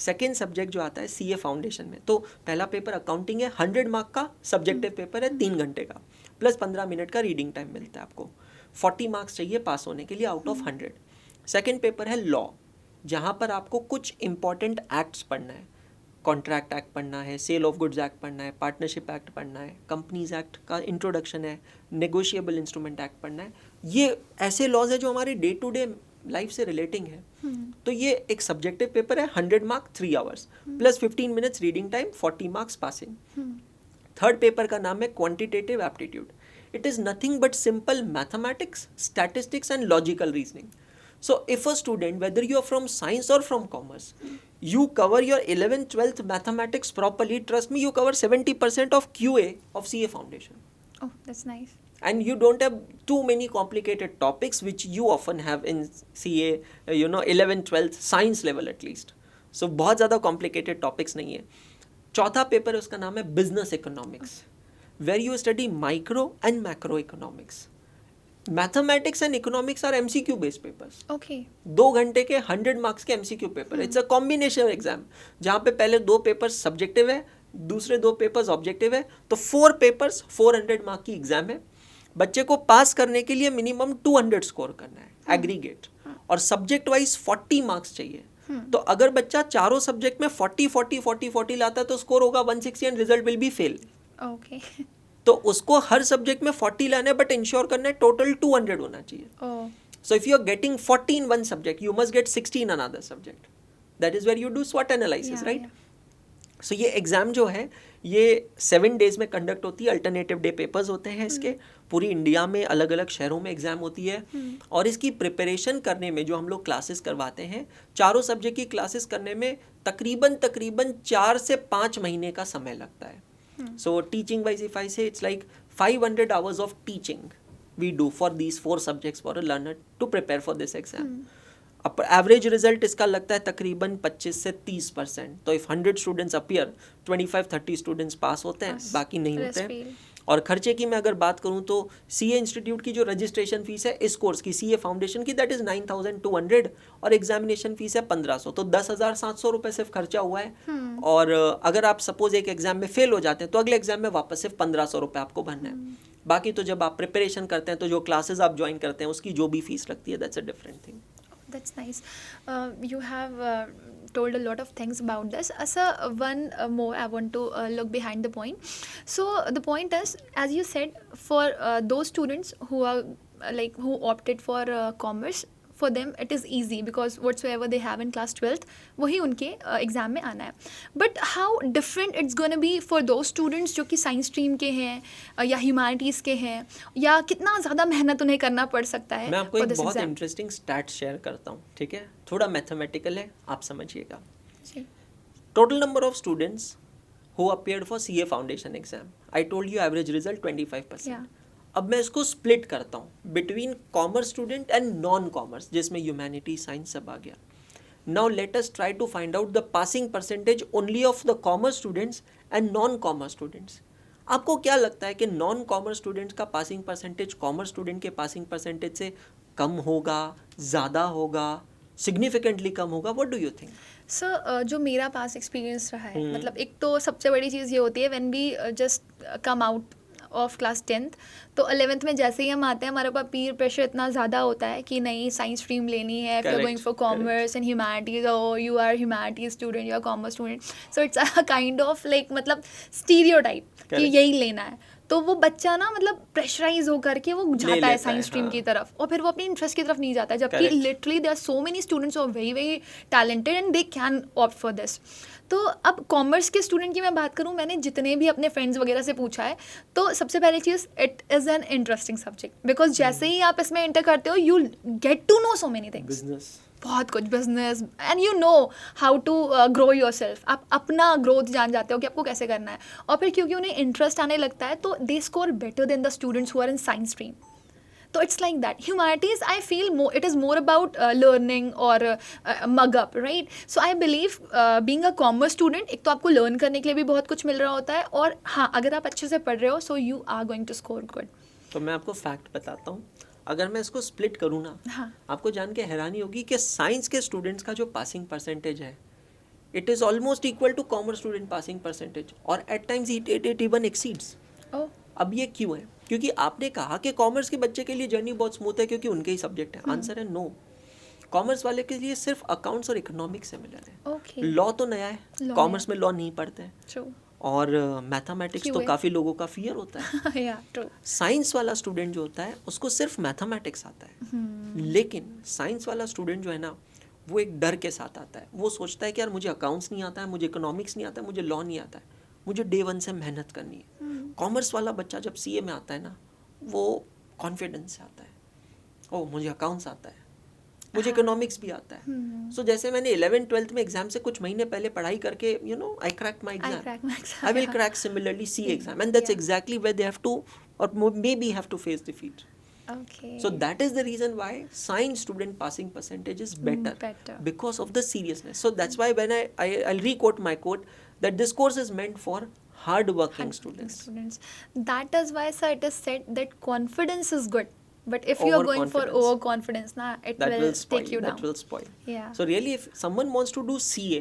सेकेंड सब्जेक्ट जो आता है CA फाउंडेशन में, तो पहला पेपर अकाउंटिंग है, 100 मार्क का सब्जेक्टिव पेपर है, 3 घंटे का, प्लस 15 मिनट का रीडिंग टाइम मिलता है आपको. 40 मार्क्स चाहिए पास होने के लिए आउट ऑफ 100. सेकेंड पेपर है लॉ, जहाँ पर आपको कुछ इंपॉर्टेंट एक्ट्स पढ़ना है. कॉन्ट्रैक्ट एक्ट पढ़ना है, सेल ऑफ गुड्स एक्ट पढ़ना है, पार्टनरशिप एक्ट पढ़ना है, कंपनीज एक्ट का इंट्रोडक्शन है, नेगोशिएबल इंस्ट्रूमेंट एक्ट पढ़ना है. ये ऐसे लॉज है जो हमारे डे टू डे लाइफ से रिलेटिंग है. तो ये एक सब्जेक्टिव पेपर है, 100 mark 3 hours plus 15 minutes reading time, 40 marks passing. Third paper का नाम है quantitative aptitude. It is nothing but simple mathematics, statistics and logical reasoning. So if a student, whether you are from science or from commerce, you cover your 11th, 12th mathematics properly, trust me, you cover 70% of QA of CA foundation. Oh, that's nice. And you don't have too many complicated topics which you often have in CA, 11th, 12th, science level at least. So बहुत ज़्यादा complicated topics नहीं है. चौथा paper है, उसका नाम है business economics, where you study micro and macro economics. Mathematics and economics are MCQ based papers. Okay. 2 घंटे के 100 मार्क्स के MCQ paper. It's a combination exam, जहाँ पे पहले 2 पेपर्स सब्जेक्टिव है, दूसरे 2 पेपर्स ऑब्जेक्टिव है. तो 4 पेपर्स 400 मार्क की एग्जाम है. बच्चे को पास करने के लिए मिनिमम 200 स्कोर करना है एग्रीगेट, और सब्जेक्ट वाइज 40 मार्क्स चाहिए. तो अगर बच्चा चारों सब्जेक्ट में 40 लाता है तो स्कोर होगा 160 and result will be fail. Okay. तो उसको हर सब्जेक्ट में 40 लाना है, बट इंश्योर करना है टोटल 200 होना चाहिए. Oh. So if you are getting 40 in one subject, you must get 60 in another subject. That is where you do SWOT analysis, Yeah, right? yeah. So ये एग्ज़ाम जो है ये 7 डेज में conduct होती है. अल्टरनेटिव डे पेपर्स होते हैं इसके. पूरी इंडिया में अलग अलग शहरों में एग्ज़ाम होती है. और इसकी प्रिपरेशन करने में जो हम लोग क्लासेस करवाते हैं, चारों सब्जेक्ट की क्लासेस करने में तकरीबन 4 से 5 महीने का समय लगता है. So teaching wise, if I say, it's like 500 hours of teaching we do for these 4 subjects for a learner to prepare for this exam. अब एवरेज रिजल्ट इसका लगता है तकरीबन 25 से 30%. तो if 100 students appear, 25-30 students pass होते हैं, बाकी नहीं होते हैं. और खर्चे की मैं अगर बात करूं तो CA इंस्टीट्यूट की जो रजिस्ट्रेशन फीस है इस कोर्स की, CA फाउंडेशन की, दैट इज़ 9,200, और एग्जामिनेशन फीस है 1,500. तो 10,700 रुपये सिर्फ खर्चा हुआ है. और अगर आप सपोज एक एग्जाम में फेल हो जाते हैं तो अगले एग्जाम में वापस सिर्फ 1,500 रुपये आपको भरना है. बाकी तो जब आप प्रिपरेशन करते हैं तो जो क्लासेस आप ज्वाइन करते हैं उसकी जो भी फीस लगती है, that's a different thing. That's nice. You have told a lot of things about this. Asa, one more I want to look behind the point. So the point is, as you said, for those students who are who opted for commerce, for them it is easy because whatsoever they have in class 12th वही उनके exam में आना है. But how different it's gonna be for दो students जो कि science stream के हैं या ह्यूमैनिटीज़ के हैं, या कितना ज़्यादा मेहनत उन्हें करना पड़ सकता है. मैं आपको एक बहुत इंटरेस्टिंग स्टैट शेयर करता हूँ, ठीक है? थोड़ा मैथमेटिकल है, आप समझिएगा. Total number of students who appeared for CA foundation exam, I told you average result 25%. अब मैं इसको स्प्लिट करता हूँ between commerce student and non commerce, जिसमें ह्यूमैनिटी साइंस सब आ गया. Now let us try to find out the passing percentage only of the commerce students and non commerce students. आपको क्या लगता है कि नॉन कॉमर्स स्टूडेंट्स का पासिंग परसेंटेज कॉमर्स स्टूडेंट के पासिंग परसेंटेज से कम होगा, ज़्यादा होगा, सिग्निफिकेंटली कम होगा? What do you think? Sir, जो मेरा पास एक्सपीरियंस रहा है, मतलब एक तो सबसे बड़ी चीज़ ये होती है when we just come out of class 10th। तो 11th में जैसे ही हम आते हैं हमारे पास पीर प्रेशर इतना ज़्यादा होता है कि नहीं साइंस स्ट्रीम लेनी है, if you are going for commerce and humanities, oh you are humanities student, you are commerce student. So it's a kind of like मतलब स्टीरियोटाइप कि Correct. यही लेना है। तो वो बच्चा ना मतलब प्रेशराइज होकर के वो जाता है लेता साइंस है, स्ट्रीम हाँ. की तरफ, और फिर वो अपनी इंटरेस्ट की तरफ नहीं जाता है, जबकि Correct. Literally there are so many students are very very talented and they can opt for this. तो अब कॉमर्स के स्टूडेंट की मैं बात करूं, मैंने जितने भी अपने फ्रेंड्स वगैरह से पूछा है, तो सबसे पहली चीज़ it is an interesting subject, because जैसे ही आप इसमें एंटर करते हो you get to know so many things, business, बहुत कुछ business, and you know how to grow yourself. आप अपना ग्रोथ जान जाते हो कि आपको कैसे करना है, और फिर क्योंकि उन्हें इंटरेस्ट आने लगता है तो they score better than the students who are in science stream. तो it's like that. Humanities I feel more it is more about learning और mug up, right. So I believe being a commerce student, एक तो आपको learn करने के लिए भी बहुत कुछ मिल रहा होता है, और हाँ अगर आप अच्छे से पढ़ रहे हो so you are going to score good. तो मैं आपको फैक्ट बताता हूँ, अगर मैं इसको स्प्लिट करूँ ना, हाँ आपको जान के हैरानी होगी कि साइंस के स्टूडेंट्स का जो पासिंग परसेंटेज है it is almost equal to commerce student passing percentage, और at times it even exceeds. ओ अब ये क्यों है? क्योंकि आपने कहा कि कॉमर्स के बच्चे के लिए जर्नी बहुत स्मूथ है क्योंकि उनके ही सब्जेक्ट है। आंसर है नो। कॉमर्स वाले के लिए सिर्फ अकाउंट्स और इकोनॉमिक्स सिमिलर है। ओके लॉ तो नया है, Law कॉमर्स में लॉ नहीं पढ़ते हैं, ट्रू और मैथमेटिक्स तो QA. काफ़ी लोगों का फियर होता है। या ट्रू साइंस वाला स्टूडेंट जो होता है उसको सिर्फ मैथमेटिक्स आता है, लेकिन साइंस वाला स्टूडेंट जो है ना वो एक डर के साथ आता है। वो सोचता है कि यार मुझे अकाउंट्स नहीं आता है, मुझे इकोनॉमिक्स नहीं आता है, मुझे लॉ नहीं आता है, मुझे डे वन से मेहनत करनी है। कॉमर्स वाला बच्चा जब सीए में आता है ना वो कॉन्फिडेंस से आता है, ओ मुझे अकाउंट्स आता है, मुझे इकोनॉमिक्स भी आता है। सो जैसे मैंने 11th-12th में एग्जाम से कुछ महीने पहले पढ़ाई करके I crack my exam, I will crack similarly CA exam, and that's Yeah. exactly where they have to, or maybe have to face defeat. Okay So that is the reason why science student passing percentage is better, better. because of the seriousness. So that's why when I'll re-quote my quote that this course is meant for hard-working students. That is why, sir, it is said that confidence is good. But if you are going for Overconfidence. overconfidence, na, it That will spoil. take you down. That will spoil. Yeah. So really, if someone wants to do CA,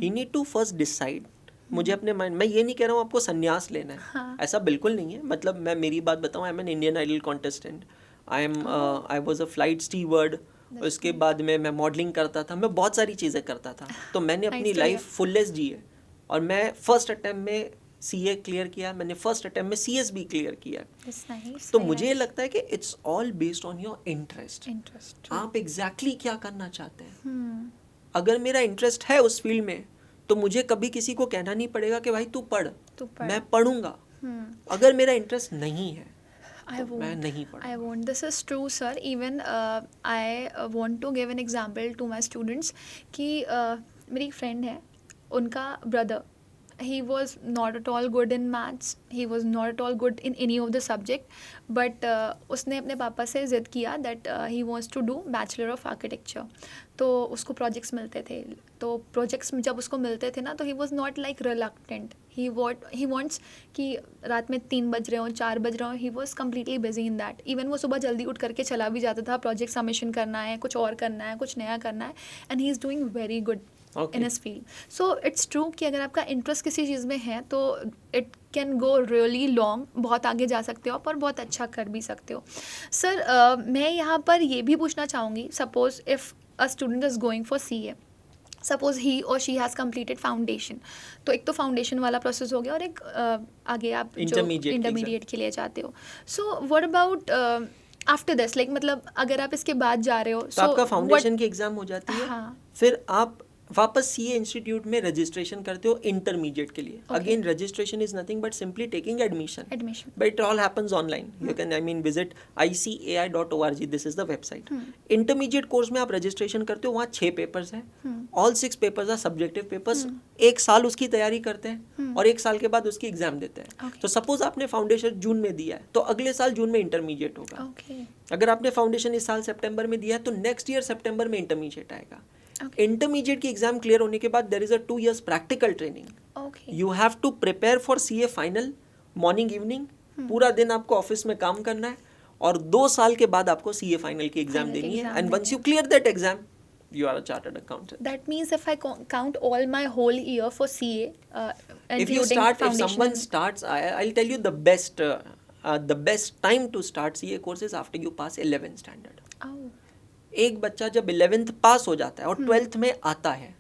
he need to first decide. मुझे अपने mind, मैं ये नहीं कह रहा हूँ आपको संन्यास लेना है, हाँ. ऐसा बिल्कुल नहीं है। मतलब मैं मेरी बात बताऊँ, I am an Indian Idol contestant, I was a flight steward, उसके बाद में मैं मॉडलिंग करता था, मैं बहुत सारी चीज़ें करता था। तो मैंने अपनी लाइफ फुलेस्ट जी है, और मैं फर्स्ट अटेम्प्ट में CA क्लियर किया, मैंने फर्स्ट अटेम्प्ट में CS भी क्लियर किया। It's nice. तो very मुझे ये nice. लगता है कि it's all based on your interest. Interest. आप एग्जैक्टली क्या करना चाहते हैं। Hmm. अगर मेरा इंटरेस्ट है उस फील्ड में तो मुझे कभी किसी को कहना नहीं पड़ेगा कि भाई तू पढ़, तू पढ़. मैं पढ़ूंगा। Hmm. अगर मेरा इंटरेस्ट नहीं है I तो मैं won't. नहीं पढ़ूंगा। I won't. This is true, sir. Even I want to give an example to my students कि मेरी एक friend है, उनका brother, he was not at all good in maths, he was not at all good in any of the subject, but उसने अपने पापा से ज़िद किया that he wants to do Bachelor of Architecture. तो उसको projects मिलते थे, तो projects जब उसको मिलते थे ना तो he was not like reluctant, he wants कि रात में 3 बज रहे हो 4 बज रहे हो, he was completely busy in that. Even वो सुबह जल्दी उठ करके चला भी जाता था, project submission करना है, कुछ और करना है, कुछ नया करना है, and he is doing very good Okay. इन इस फील्ड. सो इट्स ट्रू कि अगर आपका इंटरेस्ट किसी चीज़ में है तो it can go really long, बहुत आगे जा सकते हो आप और बहुत अच्छा कर भी सकते हो. सर मैं यहाँ पर ये भी पूछना चाहूँगी, suppose if a student is going for CA, suppose he or she has completed foundation, तो एक तो फाउंडेशन वाला प्रोसेस हो गया और एक आगे आप जो इंटरमीडिएट के लिए जाते हो. So what about after this, like मतलब अगर आप इसके बाद जा रहे हो तो आपका फाउंडेशन की एग्जाम हो जाती है, हाँ. फिर आप वापस CA इंस्टीट्यूट में रजिस्ट्रेशन करते हो इंटरमीडिएट के लिए. Again registration is nothing but simply taking admission, but it all happens online. You can visit ICAI.org, this is the website. Intermediate course में आप रजिस्ट्रेशन करते हो, वहाँ 6 पेपर्स हैं, all 6 papers are subjective papers. 1 साल उसकी तैयारी करते हैं और 1 साल के बाद उसकी एग्जाम देते हैं. तो सपोज आपने फाउंडेशन जून में दिया है तो अगले साल जून में इंटरमीडिएट होगा. अगर आपने फाउंडेशन इस साल सितंबर में दिया है तो नेक्स्ट ईयर सितंबर में इंटरमीडिएट आएगा. इंटरमीडिएट की एग्जाम क्लियर होने के बाद there is a 2 years practical training. You have to prepare for CA final morning evening, पूरा दिन आपको ऑफिस में काम करना है और 2 साल के बाद आपको CA फाइनल की एग्जाम देनी है. And once you clear that exam you are a chartered accountant. That means if I count all my whole year for CA, If you start, if someone starts, I'll tell you the best the best time to start CA course is after you pass 11th standard. Oh. एक बच्चा जब 11th पास हो जाता है और 12th में आता है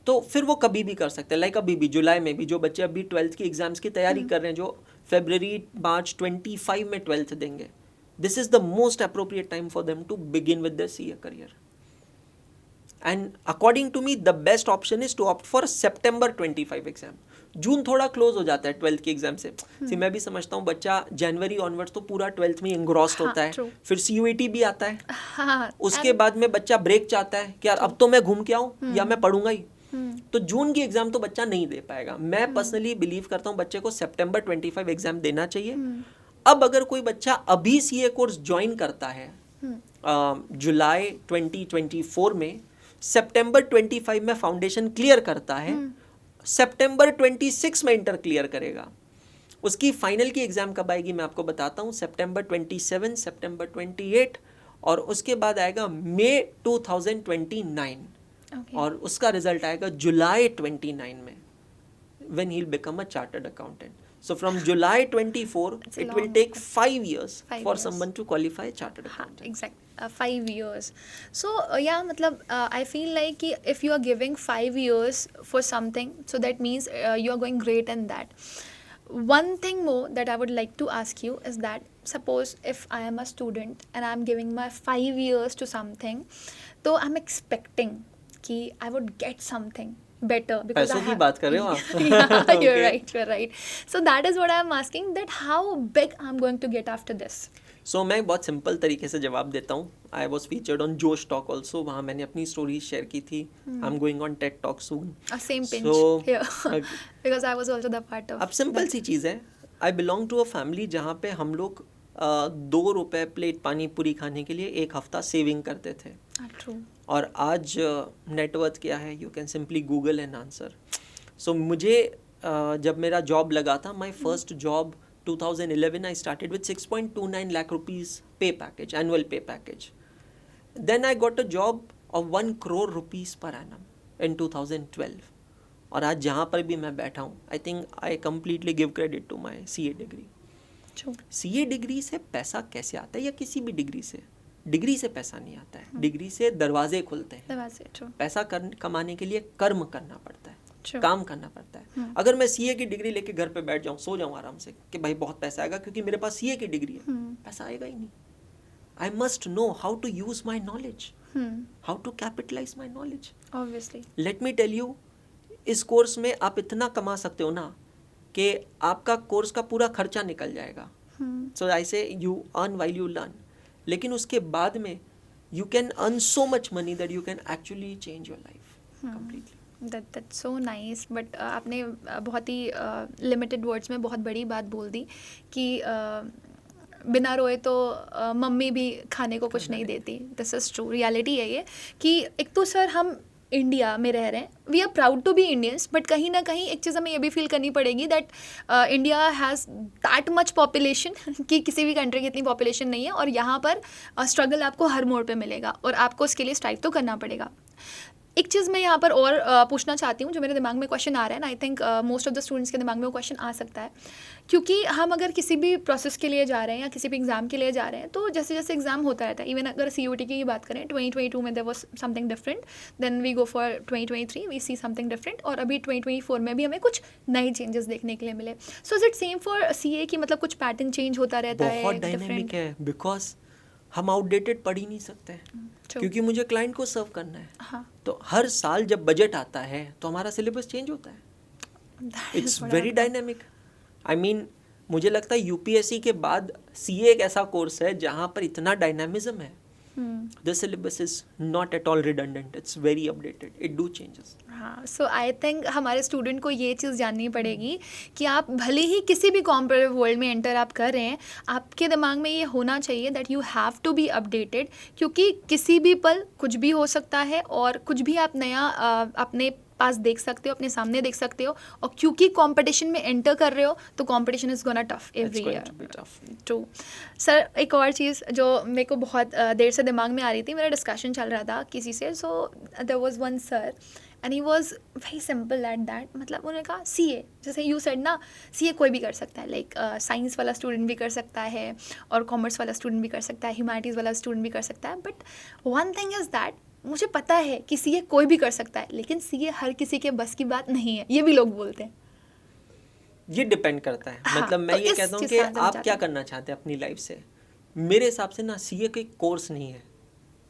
तो फिर वो कभी भी कर सकते हैं. लाइक अभी भी जुलाई में भी जो बच्चे अभी 12th की एग्जाम्स की तैयारी कर रहे हैं, जो फरवरी मार्च 25 में 12th देंगे, this is the most appropriate time for them to begin with their CA career. And according to me the best option is to opt for September 25 exam. जून थोड़ा क्लोज हो जाता है 12th की एग्जाम से. मैं भी समझता हूँ बच्चा जनवरी ऑनवर्ड्स तो पूरा 12th में इंग्रॉस्ड होता है. true. फिर CUET भी आता है. हाँ, उसके बाद में बच्चा ब्रेक चाहता है कि यार अब तो मैं घूम के आऊँ या मैं पढ़ूंगा ही. तो जून की एग्जाम तो बच्चा नहीं दे पाएगा. मैं पर्सनली बिलीव करता हूँ बच्चे को September 25 एग्जाम देना चाहिए. अब अगर कोई बच्चा अभी CA कोर्स ज्वाइन करता है जुलाई 2024 में, September 25 में फाउंडेशन क्लियर करता है, September 26 में इंटर क्लियर करेगा. उसकी फाइनल की एग्जाम कब आएगी मैं आपको बताता हूँ. September 27, September 28 और उसके बाद आएगा May 2029. Okay. और उसका रिजल्ट आएगा जुलाई 29 में, when he'll become a chartered accountant. So from July 24 It's a it will long take 5 years 5 for years. someone to qualify chartered हाँ, accountant. exactly. 5 years. So yeah, मतलब I feel like कि if you are giving 5 years for something, so that means you are going great in that. One thing more that I would like to ask you is that suppose if I am a student and I am giving my 5 years to something, so I'm expecting कि I would get something better because पैसों I की have बात कर रहे हो आप? yeah, you're Okay. right, you're right. So that is what I'm asking, that how big I'm going to get after this. So मैं बहुत सिंपल तरीके से जवाब देता हूँ. I was featured on Josh Talk also. वहाँ मैंने अपनी स्टोरी शेयर की थी. I am going on tech talk soon. Same pinch So, here because I was also the part of अब सिंपल सी चीज़ है. I belong to a family जहाँ पे हम लोग 2 रुपए प्लेट पानी पूरी खाने के लिए एक हफ्ता सेविंग करते थे. True. और आज नेटवर्थ क्या है you can simply Google and answer. So मुझे जब मेरा जॉब लगा था, my first job 2011 I started with 6.29 lakh rupees pay package, annual pay package. Then I got a job of 1 crore rupees per annum in 2012. और आज जहाँ पर भी मैं बैठा हूँ, I think I completely give credit to my CA degree. True. CA degree से पैसा कैसे आता है, या किसी भी डिग्री से पैसा नहीं आता है. डिग्री से दरवाजे खुलते हैं. That was it. True. पैसा कमाने के लिए कर्म करना पड़ता है. True. काम करना पड़ता है. अगर मैं CA की डिग्री लेके घर पे बैठ जाऊँ, सो जाऊँ आराम से कि भाई बहुत पैसा आएगा क्योंकि मेरे पास CA की डिग्री है, पैसा आएगा ही नहीं. I must know how to use my knowledge, how to capitalise my knowledge. Obviously. Let me tell you, इस कोर्स में आप इतना कमा सकते हो ना कि आपका कोर्स का पूरा खर्चा निकल जाएगा. सो आई से you earn while you learn. लेकिन उसके बाद में you can earn so much money that you can actually change your life completely. That's so nice. But आपने बहुत ही लिमिटेड वर्ड्स में बहुत बड़ी बात बोल दी कि बिना रोए तो मम्मी भी खाने को कुछ नहीं देती. This is true. रियलिटी है ये कि एक तो सर हम इंडिया में रह रहे हैं, we are proud to be Indians, but कहीं ना कहीं एक चीज़ हमें ये भी फील करनी पड़ेगी that India has that much population कि किसी भी कंट्री की इतनी पॉपुलेशन नहीं है, और यहाँ पर स्ट्रगल आपको हर मोड़ पे मिलेगा और आपको उसके लिए स्ट्राइव तो करना पड़ेगा. एक चीज़ मैं यहाँ पर और पूछना चाहती हूँ जो मेरे दिमाग में क्वेश्चन आ रहा है ना, I think most of the students के दिमाग में वो क्वेश्चन आ सकता है, क्योंकि हम अगर किसी भी प्रोसेस के लिए जा रहे हैं या किसी भी एग्ज़ाम के लिए जा रहे हैं तो जैसे जैसे एग्ज़ाम होता रहता है. इवन अगर CUET की ही बात करें, 2022 में there was something different, then we go for 2023 we see something different, और अभी 2024 में भी हमें कुछ नए चेंजेस देखने के लिए मिले. So is it same for CA की, मतलब कुछ पैटर्न चेंज होता रहता है? बहुत डायनेमिक है, बिकॉज हम आउटडेटेड पढ़ ही नहीं सकते हैं क्योंकि मुझे क्लाइंट को सर्व करना है. हाँ. तो हर साल जब बजट आता है तो हमारा सिलेबस चेंज होता है. It's very dynamic. I mean मुझे लगता है UPSC के बाद CA एक ऐसा कोर्स है जहाँ पर इतना डायनामिज्म है. The syllabus is not at all redundant, it's very updated, it do changes. हाँ. सो आई थिंक हमारे स्टूडेंट को ये चीज़ जाननी पड़ेगी कि आप भले ही किसी भी कॉम्पिटिटिव वर्ल्ड में एंटर आप कर रहे हैं, आपके दिमाग में ये होना चाहिए that you have to be updated, क्योंकि किसी भी पल कुछ भी हो सकता है और कुछ भी आप नया अपने पास देख सकते हो, अपने सामने देख सकते हो, और क्योंकि कंपटीशन में एंटर कर रहे हो तो competition is gonna tough every year. True. Sir एक और चीज़ जो मेरे को बहुत देर से दिमाग में आ रही थी, मेरा डिस्कशन चल रहा था किसी से, so there was one sir and he was very simple at that. मतलब उन्होंने कहा CA, जैसे यू सेड ना, CA कोई भी कर सकता है, लाइक साइंस वाला स्टूडेंट भी कर सकता है और कॉमर्स वाला स्टूडेंट भी कर सकता है, ह्यूमैनिटीज़ वाला स्टूडेंट भी कर सकता है. But one thing is that मुझे पता है कि CA कोई भी कर सकता है, लेकिन CA हर किसी के बस की बात नहीं है, ये भी लोग बोलते हैं. ये डिपेंड करता है. हाँ, मतलब मैं तो ये इस कहता हूँ चीज़ कि का आंसर आप चाहते क्या हैं. करना चाहते हैं अपनी लाइफ से. मेरे हिसाब से ना CA कोई कोर्स नहीं है.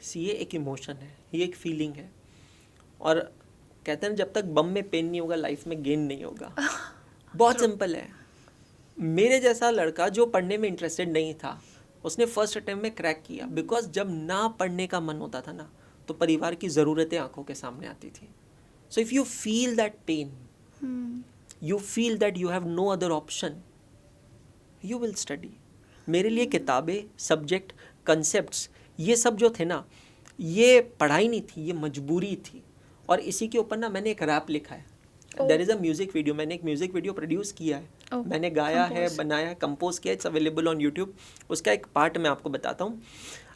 CA एक इमोशन है, ये एक फीलिंग है. और कहते हैं ना, जब तक बम में पेन नहीं होगा लाइफ में गेन नहीं होगा. बहुत सिंपल है. मेरे जैसा लड़का जो पढ़ने में इंटरेस्टेड नहीं था, उसने फर्स्ट अटेम्प्ट में क्रैक किया. बिकॉज जब ना पढ़ने का मन होता था ना, तो परिवार की ज़रूरतें आंखों के सामने आती थी. So if you feel that pain, you feel that you have no other option, you will study. मेरे लिए किताबें, सब्जेक्ट, कंसेप्ट्स, ये सब जो थे ना, ये पढ़ाई नहीं थी, ये मजबूरी थी. और इसी के ऊपर ना मैंने एक रैप लिखा है. There is a music video. मैंने एक म्यूज़िक वीडियो प्रोड्यूस किया है. मैंने गाया है, बनाया, कंपोज किया. It's available on YouTube. उसका एक पार्ट मैं आपको बताता हूँ.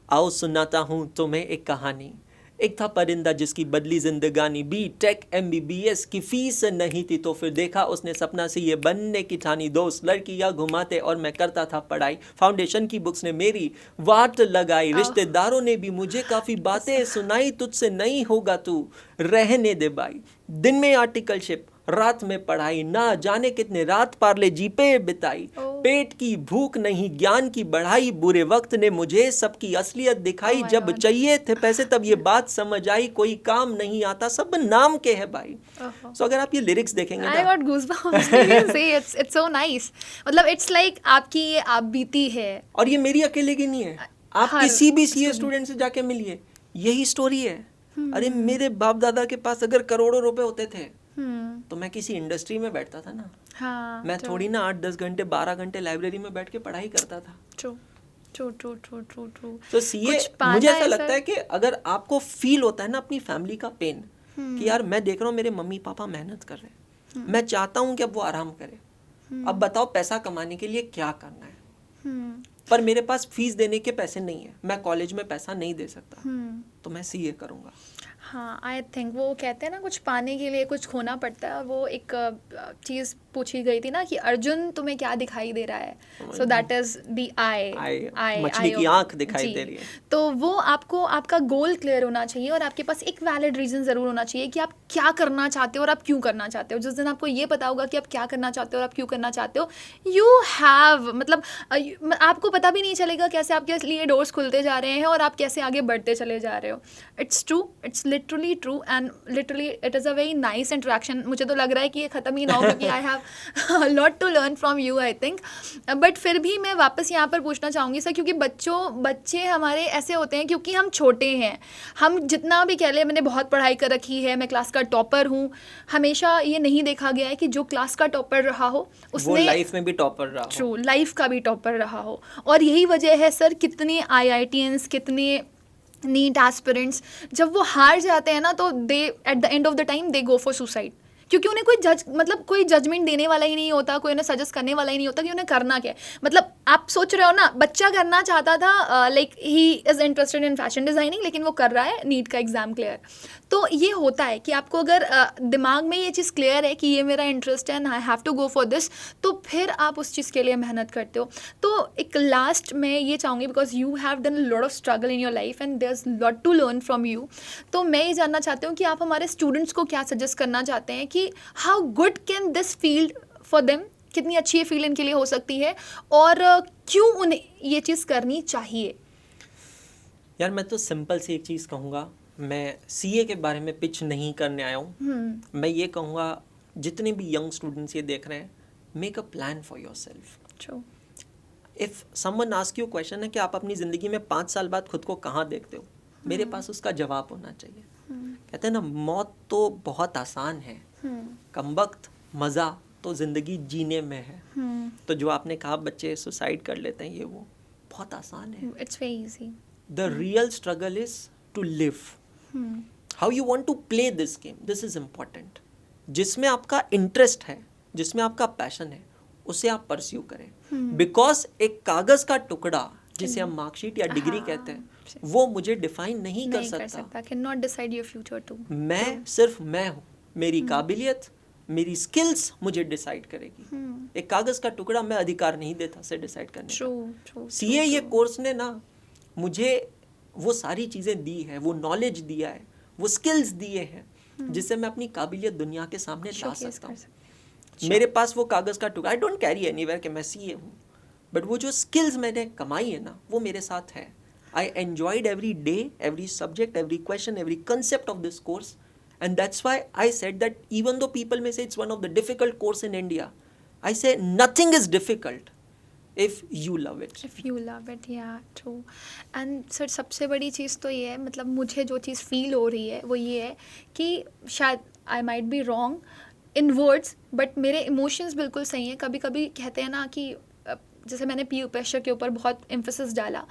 आओ सुनाता हूँ तुम्हें एक कहानी. एक था परिंदा जिसकी बदली जिंदगानी. B.Tech MBBS की फीस नहीं थी, तो फिर देखा उसने सपना से ये बनने की ठानी. दोस्त लड़कियां घुमाते और मैं करता था पढ़ाई. फाउंडेशन की बुक्स ने मेरी वाट लगाई. रिश्तेदारों ने भी मुझे काफ़ी बातें सुनाई. तुझसे नहीं होगा तू, रहने दे भाई. दिन में आर्टिकलशिप, रात में पढ़ाई. ना जाने कितने रात पार्ले जी पे बिताई. पेट की भूख नहीं, ज्ञान की बढ़ाई. बुरे वक्त ने मुझे सबकी असलियत दिखाई. जब चाहिए थे पैसे तब ये बात समझ आई. कोई काम नहीं आता, सब नाम के है भाई. सो अगर आप ये लिरिक्स देखेंगे I got goosebumps. See, it's so nice. मतलब it's like आपकी ये आप बीती है. और ये मेरी अकेले की नहीं है. आप किसी भी CA स्टूडेंट से जाके मिलिए, यही स्टोरी है. अरे मेरे बाप दादा के पास अगर करोड़ों रुपए होते थे, तो मैं किसी इंडस्ट्री में बैठता था ना. हाँ, मैं थोड़ी ना 8-10 घंटे 12 घंटे लाइब्रेरी में बैठ के पढ़ाई करता था. ट्रू. तो CA मुझे ऐसा लगता है कि अगर आपको फील होता है ना अपनी फैमिली का पेन, कि यार मैं देख रहा हूँ मेरे मम्मी पापा मेहनत कर रहे हैं, मैं चाहता हूँ कि अब वो आराम करे. अब बताओ पैसा कमाने के लिए क्या करना है. पर मेरे पास फीस देने के पैसे नहीं है, मैं कॉलेज में पैसा नहीं दे सकता, तो मैं CA करूँगा. हाँ, आई थिंक वो कहते हैं ना, कुछ पाने के लिए कुछ खोना पड़ता है. वो एक चीज़ पूछी गई थी ना कि अर्जुन तुम्हें क्या दिखाई दे रहा है. सो दैट इज द आई, मछली की आंख दिखाई दे रही है. तो वो आपको, आपका गोल क्लियर होना चाहिए और आपके पास एक वैलिड रीज़न ज़रूर होना चाहिए कि आप क्या करना चाहते हो और आप क्यों करना चाहते हो. जिस दिन आपको ये पता होगा कि आप क्या करना चाहते हो और आप क्यों करना चाहते हो, यू हैव, मतलब आपको पता भी नहीं चलेगा कैसे आपके लिए डोर्स खुलते जा रहे हैं और आप कैसे आगे बढ़ते चले जा रहे हो. It's true, it's literally true and literally it is a very nice interaction. मुझे तो लग रहा है कि ये ख़त्म ही ना हो, क्योंकि I have lot to learn from you I think. But फिर भी मैं वापस यहाँ पर पूछना चाहूँगी सर, क्योंकि बच्चे हमारे ऐसे होते हैं, क्योंकि हम छोटे हैं, हम जितना भी कह लें मैंने बहुत पढ़ाई कर रखी है, मैं क्लास का टॉपर हूँ, हमेशा ये नहीं देखा गया है कि जो क्लास का टॉपर रहा हो उसने वो लाइफ में भी टॉपर रहा हो. ट्रू, लाइफ का भी टॉपर रहा हो. और यही वजह है सर, कितने IITians, कितने नीट एस्पिरेंट्स, जब वो हार जाते हैं ना, तो they at the end of the time they go for suicide. क्योंकि उन्हें कोई जजमेंट देने वाला ही नहीं होता, कोई उन्हें सजेस्ट करने वाला ही नहीं होता कि उन्हें करना क्या है. मतलब आप सोच रहे हो ना, बच्चा करना चाहता था, like he is interested in fashion designing, लेकिन वो कर रहा है नीट का एग्ज़ाम क्लियर. तो ये होता है कि आपको अगर दिमाग में ये चीज़ क्लियर है कि ये मेरा इंटरेस्ट है and I have to go for this, तो फिर आप उस चीज़ के लिए मेहनत करते हो. तो एक लास्ट में ये चाहूँगी, because you have done lot of struggle in your life and there is lot to learn from you. तो मैं ये जानना चाहती हूँ कि आप हमारे स्टूडेंट्स को क्या सजेस्ट करना चाहते हैं कि how good can this field for them, कितनी अच्छी ये फील्ड इनके लिए हो सकती है और क्यों उन्हें ये चीज़ करनी चाहिए. यार मैं तो सिंपल सी एक चीज़ कहूँगा. मैं CA के बारे में पिच नहीं करने आया हूँ. मैं ये कहूँगा, जितने भी यंग स्टूडेंट्स ये देख रहे हैं, make a plan for your self. True. If someone ask you question है कि आप अपनी ज़िंदगी में 5 साल बाद खुद को कहाँ देखते हो, मेरे पास उसका जवाब होना चाहिए. कहते हैं ना, मौत तो बहुत आसान है, कमबख्त मज़ा तो ज़िंदगी जीने में है. तो जो आपने कहा बच्चे सुसाइड कर लेते हैं, ये वो बहुत आसान है. It's very easy. The real struggle is to live. How you want to play this game, this is important. जिसमें आपका इंटरेस्ट है, जिसमें आपका पैशन है, उसे आप परस्यू करें. बिकॉज एक कागज़ का टुकड़ा जिसे हम मार्कशीट या डिग्री हाँ, कहते हैं, वो मुझे डिफाइन नहीं कर नहीं कर सकता। सकता, can not decide your future too. मैं सिर्फ मैं हूँ, मेरी काबिलियत, मेरी स्किल्स मुझे डिसाइड करेगी। एक कागज का टुकड़ा मैं अधिकार नहीं देता से डिसाइड करने ट्रू का। ट्रू। सीए ये कोर्स ने ना मुझे वो सारी चीज़ें दी है, वो नॉलेज दिया है, वो स्किल्स दिए हैं जिससे मैं अपनी काबिलियत दुनिया के सामने ला सकता हूँ। मेरे पास वो कागज़ का टुकड़ा, आई डोंट कैरी एनीवेयर कि मैं सीए हूँ, बट वो जो स्किल्स मैंने कमाई है ना, वो मेरे साथ है। I enjoyed every day, every subject, every question, every concept of this course, and that's why I said that even though people may say it's one of the difficult course in India, I say nothing is difficult if you love it. If you love it, yeah, true. And sir सबसे बड़ी चीज़ तो ये है, मतलब मुझे जो चीज़ feel हो रही है वो ये है कि शायद I might be wrong in words, but मेरे इमोशंस बिल्कुल सही हैं। कभी कभी कहते हैं ना कि जैसे मैंने पीयर प्रेशर के ऊपर बहुत एम्फेसिस डाला,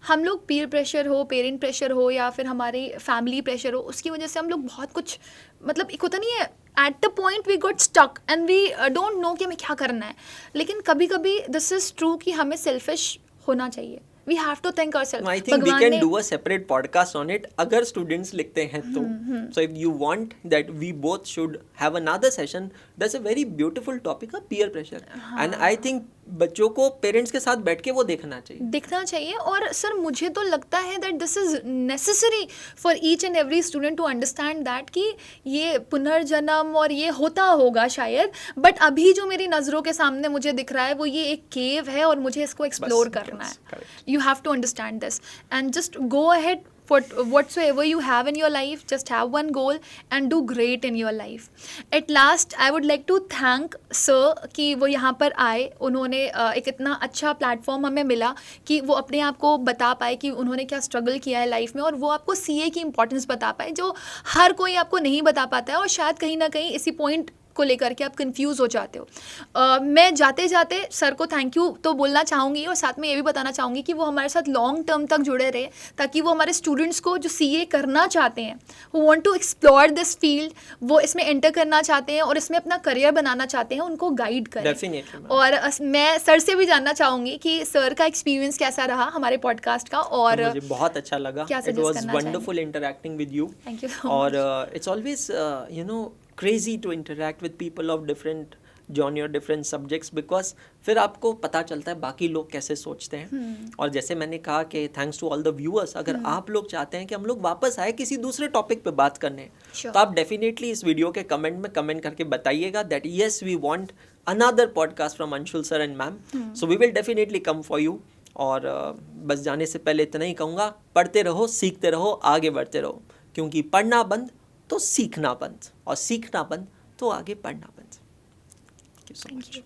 हम लोग पीयर प्रेशर हो, पेरेंट प्रेशर हो या फिर हमारी फैमिली प्रेशर हो, उसकी वजह से हम लोग बहुत कुछ, मतलब एक होता नहीं है, at the point we got stuck and we don't know कि हमें क्या करना है। लेकिन कभी कभी दिस इज़ ट्रू कि हमें सेल्फिश होना चाहिए। We have to think ourselves. I think we can do a separate podcast on it अगर students लिखते हैं तो। So if you want that we both should have another session, that's a very beautiful topic, peer pressure. And I think बच्चों को parents के साथ बैठ के वो देखना चाहिए। और सर मुझे तो लगता है that this is necessary for each and every student to understand that कि ये पुनर्जन्म और ये होता होगा शायद, बट अभी जो मेरी नज़रों के सामने मुझे दिख रहा है वो ये एक केव है और मुझे इसको एक्सप्लोर करना है। You have to understand this and just go ahead for whatsoever you have in your life. Just have one goal and do great in your life. At last I would like to thank sir कि वो यहाँ पर आए, उन्होंने एक इतना अच्छा platform हमें मिला कि वो अपने आप को बता पाए कि उन्होंने क्या स्ट्रगल किया है लाइफ में, और वो आपको सीए की इंपॉर्टेंस बता पाए जो हर कोई आपको नहीं बता पाता है। और शायद कहीं ना कहीं इसी पॉइंट को लेकर के आप कंफ्यूज हो जाते हो। मैं जाते जाते सर को थैंक यू तो बोलना चाहूँगी और साथ में ये भी बताना चाहूँगी कि वो हमारे साथ लॉन्ग टर्म तक जुड़े रहे, ताकि वो हमारे स्टूडेंट्स को जो सीए करना चाहते हैं, वो want to explore this field, वो इसमें एंटर करना चाहते हैं और इसमें अपना करियर बनाना चाहते हैं, उनको गाइड करें। और मैं सर से भी जानना चाहूँगी कि सर का एक्सपीरियंस कैसा रहा हमारे पॉडकास्ट का, और मुझे बहुत अच्छा लगा। It was wonderful interacting with you. Thank you so और much. it's always crazy to interact with people of different genre, different subjects, because फिर आपको पता चलता है बाकी लोग कैसे सोचते हैं। और जैसे मैंने कहा कि thanks to all the viewers, अगर आप लोग चाहते हैं कि हम लोग वापस आए किसी दूसरे टॉपिक पे बात करने, तो आप डेफिनेटली इस वीडियो के कमेंट में कमेंट करके बताइएगा that yes we want another podcast from Anshul sir and ma'am, so we will definitely come for you. और बस जाने से पहले इतना ही कहूँगा, पढ़ते रहो, सीखते रहो, आगे बढ़ते रहो, क्योंकि पढ़ना बंद तो सीखना बंद, और सीखना बंद तो आगे पढ़ना बंद। Thank you so much.